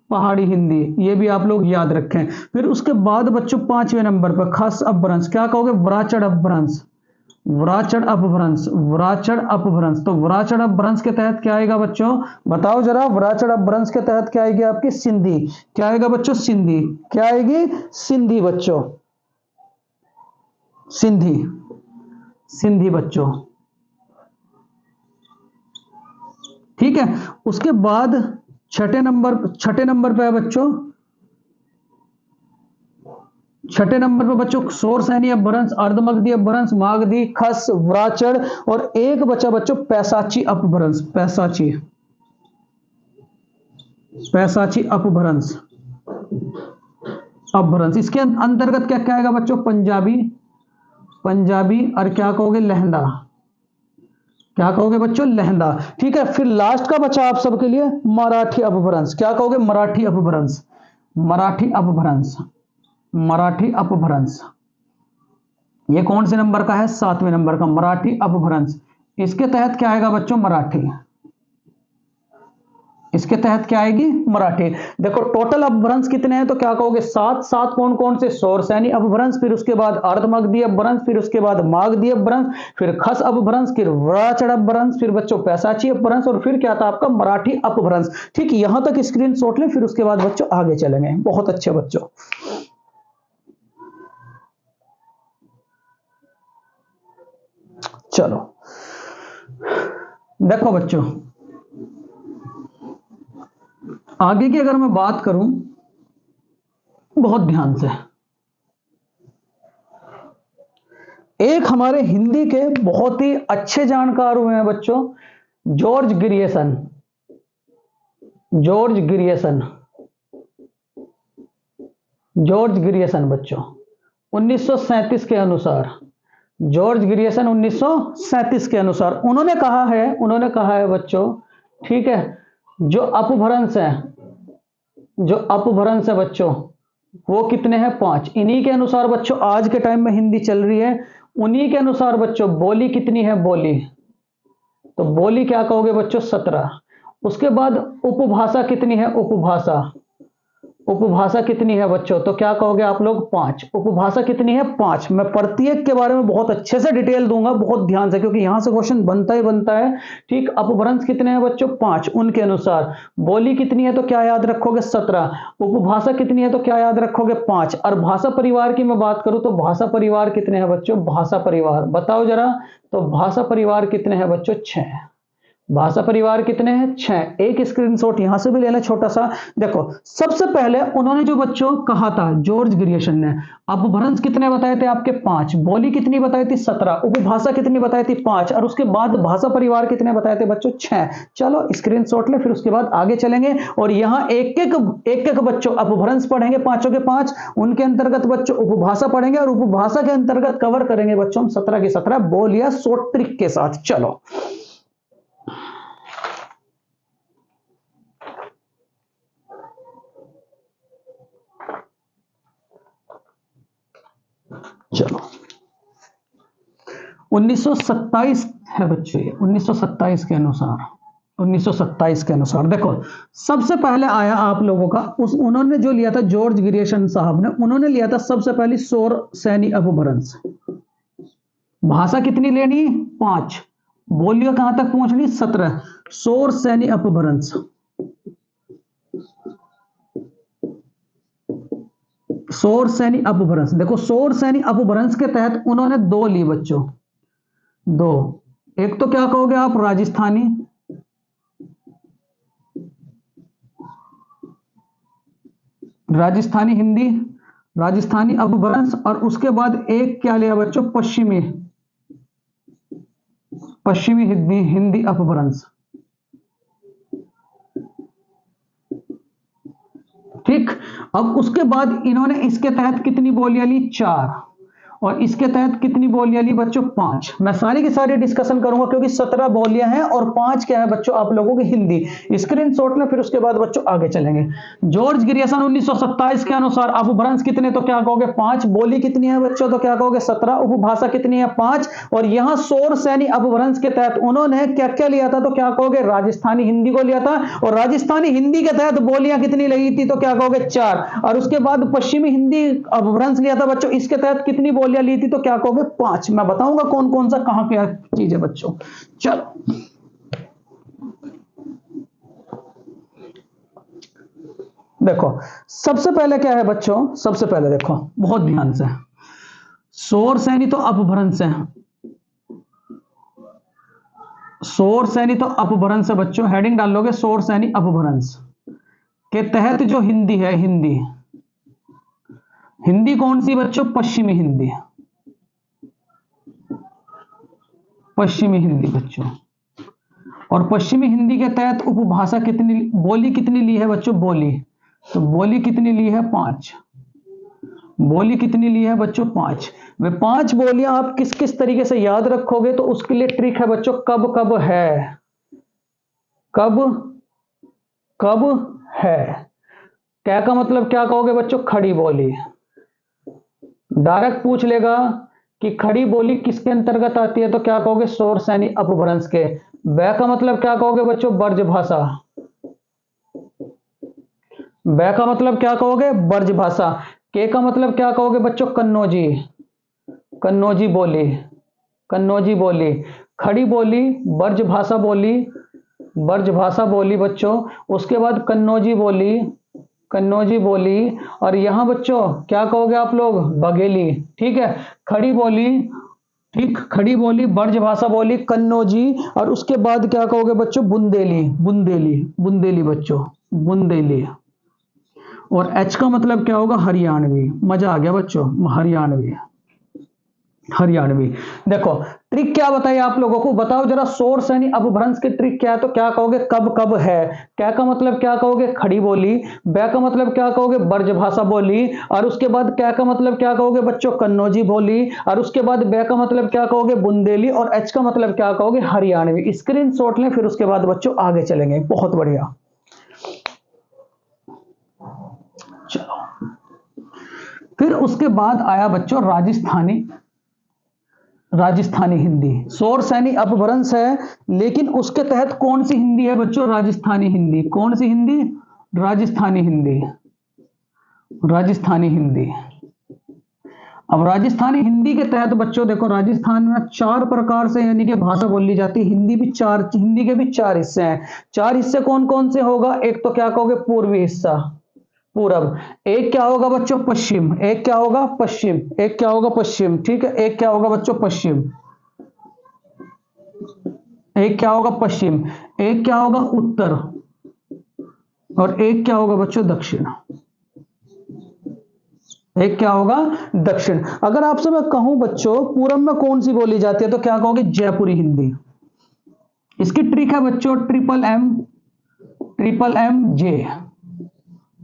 पहाड़ी हिंदी। ये भी आप लोग याद रखें। फिर उसके बाद बच्चों 5वें नंबर पर खस अपभ्रंश, क्या कहोगे, वराचड़ अपभ्रंश। वराचड़ अपभ्रंश, वराचड़ अपभ्रंश। तो वराचड़ अपभ्रंश के तहत क्या आएगा बच्चों, बताओ जरा। वराचड़ अपभ्रंश के तहत क्या आएगी आपकी, सिंधी। क्या आएगा बच्चों, सिंधी। क्या आएगी, सिंधी बच्चों, सिंधी, सिंधी बच्चों। ठीक है। उसके बाद छठे नंबर पे है बच्चों, छठे नंबर पे बच्चों शोरसैनी अपभ्रंश, अर्धमगधी अपभ्रंश, मागधी, खस, वराचड़, और एक बचा बच्चों पैसाची अपभ्रंश। पैसाची, पैसाची अपभ्रंश, अपभ्रंश। इसके अंतर्गत क्या क्या आएगा बच्चों, पंजाबी, पंजाबी, और क्या कहोगे, लहंदा। क्या कहोगे बच्चों, लहंदा। ठीक है। फिर लास्ट का बचा आप सबके लिए मराठी अपभ्रंश। क्या कहोगे, मराठी अपभ्रंश, मराठी अपभ्रंश, मराठी अपभ्रंश। ये कौन से नंबर का है, 7वें नंबर का, मराठी अपभ्रंश। इसके तहत क्या आएगा बच्चों, मराठी। इसके तहत क्या आएगी, मराठी। देखो टोटल अपभ्रंश कितने हैं, तो क्या कहोगे, 7। 7 कौन कौन से, शोरसैनी अपभ्रंश, फिर उसके बाद अर्धमगधी अपभ्रंश, फिर उसके बाद मागधी अपभ्रंश, फिर खस अपभ्रंश, फिर वराचड़ अपभ्रंश, फिर बच्चों पैसाची अपभ्रंश, और फिर क्या था आपका, मराठी अपभ्रंश। ठीक, यहां तक स्क्रीनशॉट लें, फिर उसके बाद बच्चों आगे चलेंगे। बहुत अच्छे बच्चों। चलो देखो बच्चों, आगे की अगर मैं बात करूं, बहुत ध्यान से, एक हमारे हिंदी के बहुत ही अच्छे जानकार हुए हैं बच्चों, George Grierson. George Grierson, George Grierson बच्चों 1937 के अनुसार, जॉर्ज ग्रियर्सन 1937 के अनुसार उन्होंने कहा है बच्चों, ठीक है, जो अपभ्रंश है, जो अपभ्रंश है बच्चों, वो कितने हैं, 5। इन्हीं के अनुसार बच्चों आज के टाइम में हिंदी चल रही है। उन्हीं के अनुसार बच्चों बोली कितनी है, बोली, तो बोली क्या कहोगे बच्चों, 17। उसके बाद उपभाषा कितनी है, उपभाषा, उपभाषा कितनी है बच्चों, तो क्या कहोगे आप लोग, 5। उपभाषा कितनी है, 5। मैं प्रत्येक के बारे में बहुत अच्छे से डिटेल दूंगा, बहुत ध्यान से, क्योंकि यहां से क्वेश्चन बनता ही बनता है। ठीक, अपभ्रंश कितने हैं बच्चों, 5 उनके अनुसार। बोली कितनी है, तो क्या याद रखोगे, 17। उपभाषा कितनी है, तो क्या याद रखोगे, 5। और भाषा परिवार की मैं बात करूं, तो भाषा परिवार कितने हैं बच्चों, भाषा परिवार बताओ जरा, तो भाषा परिवार कितने हैं बच्चों, 6। भाषा परिवार कितने हैं? 6। एक स्क्रीनशॉट यहां से भी लेना छोटा सा। देखो सबसे पहले उन्होंने जो बच्चों कहा था जॉर्ज ग्रियर्सन ने, अपभ्रंश कितने बताए थे आपके? 5। बोली कितनी बताई थी? 17। उपभाषा कितनी बताई थी? 5। और उसके बाद भाषा परिवार कितने बताए थे बच्चों? 6। चलो स्क्रीनशॉट ले, फिर उसके बाद आगे चलेंगे और यहां एक एक बच्चों अपभ्रंश पढ़ेंगे, पांचों के पांच। उनके अंतर्गत बच्चों उपभाषा पढ़ेंगे और उपभाषा के अंतर्गत कवर करेंगे बच्चों हम 17 के 17 बोल या शॉर्ट ट्रिक के साथ। चलो चलो 1927 है बच्चों, ये 1927 के अनुसार, 1927 के अनुसार देखो सबसे पहले आया आप लोगों का उन्होंने जो लिया था जॉर्ज ग्रियर्सन साहब ने, उन्होंने लिया था सबसे पहले सौर सैनी अपभ्रंश। भाषा कितनी लेनी? 5। बोलियो कहां तक पहुंचनी? 17। सौर सैनी अपभ्रंश, सौर सैनी अपभ्रंश। देखो सौर सैनी अपभ्रंश के तहत उन्होंने 2 ली बच्चों, 2। एक तो क्या कहोगे आप? राजस्थानी, राजस्थानी हिंदी, राजस्थानी अपभ्रंश। और उसके बाद एक क्या लिया बच्चों? पश्चिमी, पश्चिमी हिंदी, हिंदी अपभ्रंश। ठीक। अब उसके बाद इन्होंने इसके तहत कितनी बोलियां ली? 4। और इसके तहत कितनी बोलियां ली बच्चों? 5। मैं सारी की सारी डिस्कशन करूंगा क्योंकि 17 बोलियां हैं और 5 क्या है बच्चों आप लोगों की हिंदी। स्क्रीनशॉट में, फिर उसके बाद बच्चों आगे चलेंगे। जॉर्ज ग्रियर्सन 1927 के अनुसार अपभ्रंश कितने? तो क्या कहोगे? 5। बोली कितनी है बच्चों? तो क्या कहोगे? 17। उपभाषा कितनी है? 5। और यहां सौर सैनी अपभ्रंश के तहत उन्होंने क्या क्या लिया था? तो क्या कहोगे? राजस्थानी हिंदी को लिया था। और राजस्थानी हिंदी के तहत बोलियां कितनी लगी थी? तो क्या कहोगे? 4। और उसके बाद पश्चिमी हिंदी अपभ्रंश लिया था बच्चों, इसके तहत कितनी बोलियां ली थी? तो क्या कहोगे? 5। मैं बताऊंगा कौन कौन सा कहां क्या चीज है बच्चों। चलो देखो सबसे पहले क्या है बच्चों, सबसे पहले देखो बहुत ध्यान से, सौर सैनी तो अपभ्रंश है, सौर सैनी तो अपभ्रंश है बच्चों। हेडिंग डाल लोगे सौर सैनी अपभ्रंश के तहत जो हिंदी है, हिंदी, हिंदी कौन सी बच्चों? पश्चिमी हिंदी, पश्चिमी हिंदी बच्चों। और पश्चिमी हिंदी के तहत उपभाषा कितनी, बोली कितनी ली है बच्चों? बोली, तो बोली कितनी ली है? 5। बोली कितनी ली है बच्चों? 5। वे 5 बोलियां आप किस किस तरीके से याद रखोगे? तो उसके लिए ट्रिक है बच्चों, कब कब है, कब कब है। क्या का मतलब क्या कहोगे बच्चों? खड़ी बोली। डायरेक्ट पूछ लेगा कि खड़ी बोली किसके अंतर्गत आती है? तो क्या कहोगे? सौर सैनी अपभ्रंश के। बै का मतलब क्या कहोगे बच्चों? ब्रज भाषा। बै का मतलब क्या कहोगे? ब्रज भाषा। के का मतलब क्या कहोगे बच्चों? कन्नौजी, कन्नौजी बोली, कन्नौजी बोली। खड़ी बोली, ब्रज भाषा बोली, ब्रज भाषा बोली बच्चों। उसके बाद कन्नौजी बोली, कन्नौजी बोली। और यहां बच्चों क्या कहोगे आप लोग? बघेली। ठीक है, खड़ी बोली, ठीक, खड़ी बोली, ब्रज भाषा बोली, कन्नौजी। और उसके बाद क्या कहोगे बच्चों? बुंदेली, बुंदेली, बुंदेली बच्चों, बुंदेली। और एच का मतलब क्या होगा? हरियाणवी। मजा आ गया बच्चों, हरियाणवी, हरियाणवी। देखो ट्रिक क्या बताई आप लोगों को? बताओ जरा, सौर सैनी अपभ्रंश की ट्रिक क्या है? तो क्या कहोगे? कब कब है। क्या का मतलब क्या कहोगे? खड़ी बोली। बै का मतलब क्या कहोगे? ब्रज भाषा बोली। और उसके बाद क्या का मतलब क्या कहोगे बच्चों? कन्नौजी बोली। और उसके बाद बै का मतलब क्या कहोगे? बुंदेली। और एच का मतलब क्या कहोगे? हरियाणवी। स्क्रीनशॉट लें, फिर उसके बाद बच्चों आगे चलेंगे। बहुत बढ़िया। चलो फिर उसके बाद आया बच्चों राजस्थानी, राजस्थानी हिंदी। सौर सैनी अपभ्रंश है, लेकिन उसके तहत कौन सी हिंदी है बच्चों? राजस्थानी हिंदी। कौन सी हिंदी? राजस्थानी हिंदी, राजस्थानी हिंदी। अब राजस्थानी हिंदी के तहत बच्चों देखो, राजस्थान में 4 प्रकार से यानी कि भाषा बोली जाती है। हिंदी भी 4, हिंदी के भी 4 हिस्से हैं। 4 हिस्से कौन कौन से होगा? एक तो क्या कहोगे? पूर्वी हिस्सा, पूरब। एक क्या होगा बच्चों? पश्चिम। एक क्या होगा? पश्चिम। एक क्या होगा? पश्चिम। ठीक है, एक क्या होगा बच्चों? पश्चिम। एक क्या होगा पश्चिम, एक क्या होगा उत्तर, और एक क्या होगा बच्चों दक्षिण। एक क्या होगा दक्षिण। अगर आपसे मैं कहूं बच्चों पूरब में कौन सी बोली जाती है तो क्या कहोगे जयपुरी हिंदी। इसकी ट्रिक है बच्चों triple M J,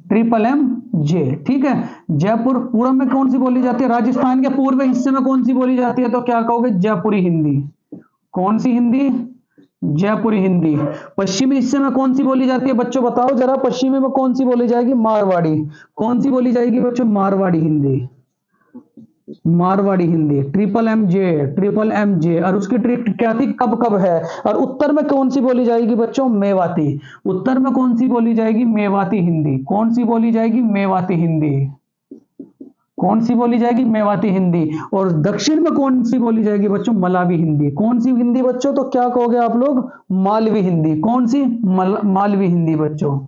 triple M J. ठीक है, जयपुर पूरब में कौन सी बोली जाती है, राजस्थान के पूर्व हिस्से में कौन सी बोली जाती है तो क्या कहोगे जयपुरी हिंदी। कौन सी हिंदी, जयपुरी हिंदी। पश्चिमी हिस्से में कौन सी बोली जाती है बच्चों बताओ जरा, पश्चिमी में कौन सी बोली जाएगी, मारवाड़ी। कौन सी बोली जाएगी बच्चों, Marwari Hindi, Marwari Hindi. Triple M J. और उसकी ट्रिक क्या थी, कब कब है। और उत्तर में कौन सी बोली जाएगी बच्चों, मेवाती। उत्तर में कौन सी बोली जाएगी, मेवाती हिंदी। कौन सी बोली जाएगी, मेवाती हिंदी। कौन सी बोली जाएगी, मेवाती हिंदी। और दक्षिण में कौन सी बोली जाएगी बच्चों, मलावी हिंदी। कौन सी हिंदी बच्चों, तो क्या कहोगे आप लोग, मालवी हिंदी। कौन सी, मालवी हिंदी बच्चों,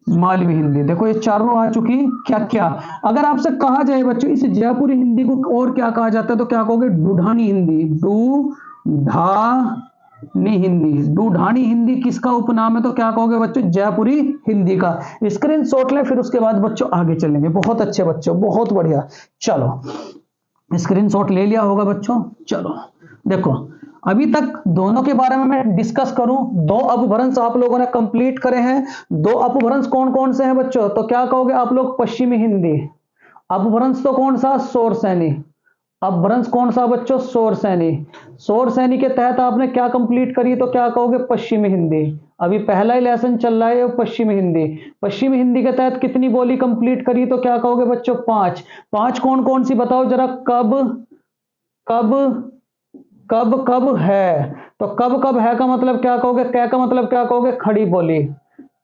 मालवी हिंदी। देखो ये चारों आ चुकी। क्या क्या, अगर आपसे कहा जाए बच्चों इस जयपुरी हिंदी को और क्या कहा जाता है तो क्या कहोगे, ढूढ़ानी हिंदी। ढूढ़ानी हिंदी। ढूढ़ानी हिंदी किसका उपनाम है तो क्या कहोगे बच्चों, जयपुरी हिंदी का। स्क्रीनशॉट लें, फिर उसके बाद बच्चों आगे चलेंगे। बहुत अच्छे बच्चों, बहुत बढ़िया। चलो स्क्रीनशॉट ले लिया होगा बच्चों। चलो देखो, अभी तक दोनों के बारे में मैं डिस्कस करूं। दो अपभ्रंश आप लोगों ने कंप्लीट करे हैं। दो अपभ्रंश कौन कौन से हैं बच्चों, तो क्या कहोगे आप लोग, पश्चिमी हिंदी। अपभ्रंश तो कौन सा, शोर सैनी। अपभ्रंश कौन सा बच्चों, शोर सैनी। शोर सैनी के तहत आपने क्या कंप्लीट करी तो क्या कहोगे, पश्चिमी हिंदी। अभी पहला ही लेसन चल रहा है पश्चिमी हिंदी। पश्चिमी हिंदी के तहत कितनी बोली कंप्लीट करी तो क्या कहोगे बच्चों, 5। 5 कौन कौन सी बताओ जरा, कब कब कब कब है। तो कब कब है का मतलब क्या कहोगे, कै का मतलब क्या कहोगे, खड़ी बोली।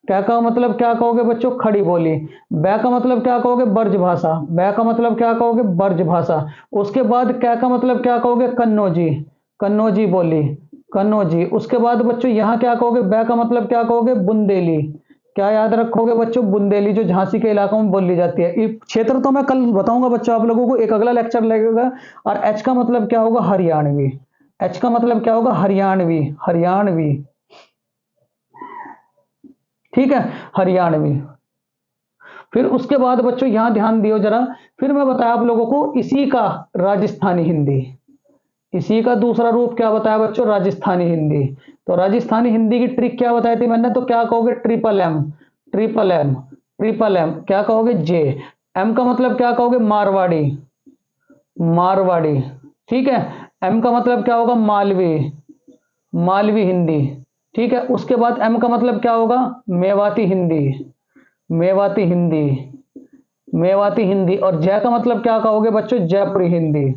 कै का मतलब क्या कहोगे बच्चों, खड़ी बोली। बै का मतलब क्या कहोगे, ब्रज भाषा। बै का मतलब क्या कहोगे, ब्रज भाषा। उसके बाद कै का मतलब क्या कहोगे, कन्नौजी। कन्नौजी बोली, कन्नौजी। उसके बाद बच्चों यहां क्या कहोगे, बै का मतलब क्या कहोगे, बुंदेली। क्या याद रखोगे बच्चों, बुंदेली, जो झांसी के इलाकों में बोली जाती है। ये क्षेत्र तो मैं कल बताऊंगा बच्चों आप लोगों को, एक अगला लेक्चर लगेगा। और एच का मतलब क्या होगा, हरियाणवी। एच का मतलब क्या होगा, हरियाणवी, हरियाणवी। ठीक है, हरियाणवी। फिर उसके बाद बच्चों यहां ध्यान दियो जरा, फिर मैं बताया आप लोगों को इसी का राजस्थानी हिंदी। इसी का दूसरा रूप क्या बताया बच्चों, राजस्थानी हिंदी। तो राजस्थानी हिंदी की ट्रिक क्या बताई थी मैंने, तो क्या कहोगे, triple M. Triple M, triple M. क्या कहोगे, जे। एम का मतलब क्या कहोगे, मारवाड़ी, मारवाड़ी। ठीक है, एम का मतलब क्या होगा, मालवी, मालवी हिंदी। ठीक है, उसके बाद एम का मतलब क्या होगा, मेवाती हिंदी, मेवाती हिंदी, मेवाती हिंदी। और जय का मतलब क्या कहोगे बच्चों, जयपुरी हिंदी।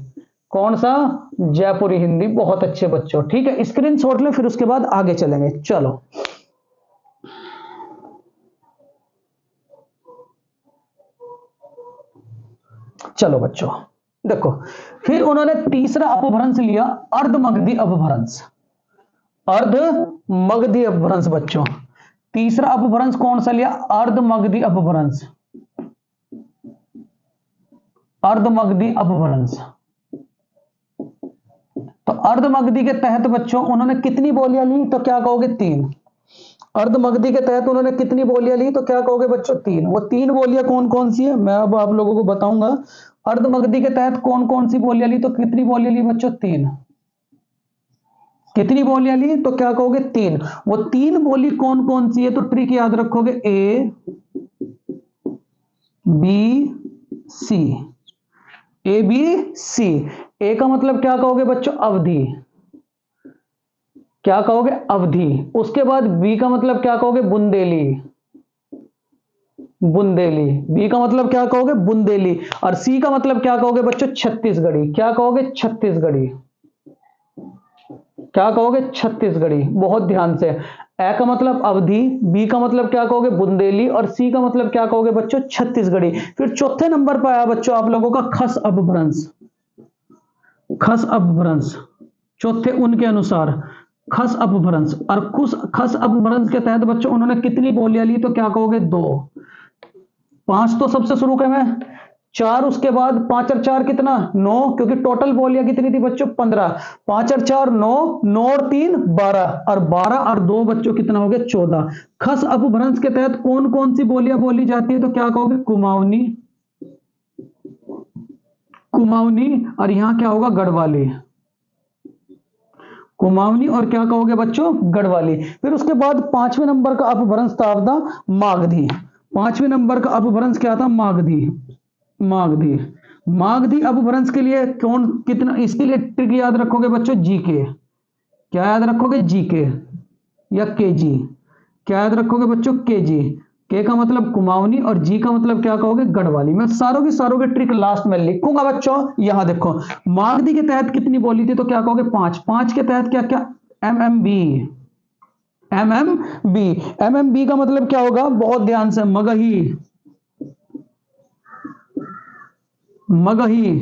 कौन सा, जयपुरी हिंदी। बहुत अच्छे बच्चों, ठीक है, स्क्रीनशॉट लें, फिर उसके बाद आगे चलेंगे। चलो चलो बच्चों देखो, फिर उन्होंने तीसरा अपभ्रंश लिया, अर्धमगधी अपभ्रंश। अर्धमगधी अपभ्रंश बच्चों, तीसरा अपभ्रंश कौन सा लिया, अर्धमगधी अपभ्रंश। अर्धमगधी अपभ्रंश। तो अर्धमगधी के तहत बच्चों उन्होंने कितनी बोलियां ली तो क्या कहोगे, 3। अर्धमगधी के तहत उन्होंने कितनी बोलियां ली तो क्या कहोगे बच्चों, 3। वो 3 बोलियां कौन कौन सी है मैं अब आप लोगों को बताऊंगा। अर्धमगधी के तहत कौन कौन सी बोलियां ली तो कितनी बोलियां ली बच्चों, 3। कितनी बोलियां ली तो क्या कहोगे, 3। वो 3 बोली कौन कौन सी है तो ट्रिक याद रखोगे, A B C. A B C. ए का मतलब क्या कहोगे बच्चों, अवधि। क्या कहोगे, अवधि। उसके बाद बी का मतलब क्या कहोगे, बुंदेली, बुंदेली। बी का मतलब क्या कहोगे, बुंदेली। और सी का मतलब क्या कहोगे बच्चों, छत्तीसगढ़ी। क्या कहोगे, छत्तीसगढ़ी। क्या कहोगे, छत्तीसगढ़ी। बहुत ध्यान से, ए का मतलब अवधि, बी का मतलब क्या कहोगे, बुंदेली, और सी का मतलब क्या कहोगे बच्चों, छत्तीसगढ़ी। फिर चौथे नंबर पर आया बच्चों आप लोगों का खस अपभ्रंश। खस अपभ्रंश, चौथे उनके अनुसार खस अपभ्रंश। और खस अपभ्रंश के तहत बच्चों उन्होंने कितनी बोलियां ली तो क्या कहोगे, 2। 5 तो सबसे शुरू के में, 4 उसके बाद 5 और 4 कितना 9, क्योंकि टोटल बोलियां कितनी थी बच्चों 15, 5 और 4 9, 9 और 3 12, और 12 और 2 बच्चों कितना हो गया 14। खस अपभ्रंश के तहत कौन कौन सी बोलियां बोली जाती है, तो क्या कहोगे कुमाऊनी, कुमाऊनी, और यहां क्या होगा गढ़वाली, कुमाऊनी और क्या कहोगे बच्चों गढ़वाली। फिर उसके बाद 5वें नंबर का अपभ्रंश था मागधी। 5वें नंबर का अपभ्रंश क्या था मागधी, मागधी। मागधी अपभ्रंश के लिए कौन कितना, इसके लिए ट्रिक याद रखोगे बच्चों जीके, क्या याद रखोगे जीके या केजी, क्या याद रखोगे बच्चों केजी, के का मतलब कुमाऊनी और जी का मतलब क्या कहोगे गढ़वाली। मैं सारों की ट्रिक लास्ट में लिखूंगा बच्चों। यहां देखो मागधी के तहत कितनी बोली थी, तो क्या कहोगे 5, 5 के तहत क्या क्या एमएमबी, एमएमबी, एमएमबी का मतलब क्या होगा बहुत ध्यान से मगही, मगही,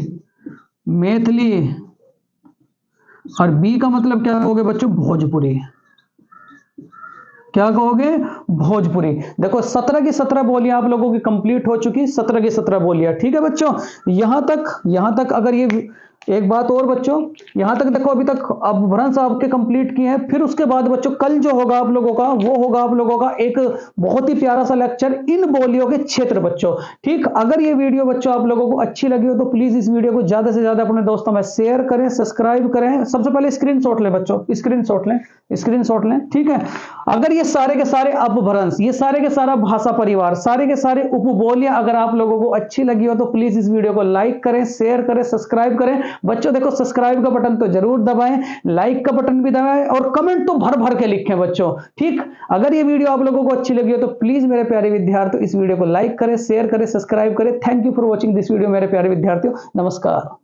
मैथिली, और बी का मतलब क्या कहोगे बच्चों भोजपुरी, क्या कहोगे भोजपुरी। देखो 17 की 17 बोलियां आप लोगों की कंप्लीट हो चुकी, 17 की 17 बोलियां, ठीक है बच्चों। यहां तक अगर ये एक बात और बच्चों, यहां तक देखो अभी तक अपभ्रंश आपके कंप्लीट किए हैं। फिर उसके बाद बच्चों कल जो होगा आप लोगों का, वो होगा आप लोगों का एक बहुत ही प्यारा सा लेक्चर इन बोलियों के क्षेत्र बच्चों। ठीक, अगर ये वीडियो बच्चों आप लोगों को अच्छी लगी हो तो प्लीज इस वीडियो को ज्यादा से ज्यादा अपने दोस्तों में शेयर करें, सब्सक्राइब करें। सबसे पहले स्क्रीनशॉट लें बच्चों, स्क्रीनशॉट लें, स्क्रीनशॉट लें, ठीक है। अगर ये सारे के सारे अपभ्रंश, ये सारे के सारा भाषा परिवार, सारे के सारे उपबोलियां अगर आप लोगों को अच्छी लगी हो तो प्लीज इस वीडियो को लाइक करें, शेयर करें, सब्सक्राइब करें बच्चों। देखो सब्सक्राइब का बटन तो जरूर दबाएं, लाइक का बटन भी दबाएं, और कमेंट तो भर भर के लिखें बच्चों। ठीक, अगर ये वीडियो आप लोगों को अच्छी लगी हो तो प्लीज मेरे प्यारे विद्यार्थियों इस वीडियो को लाइक करें, शेयर करें, सब्सक्राइब करें। Thank you for watching this video मेरे प्यारे विद्यार्थियों, नमस्कार।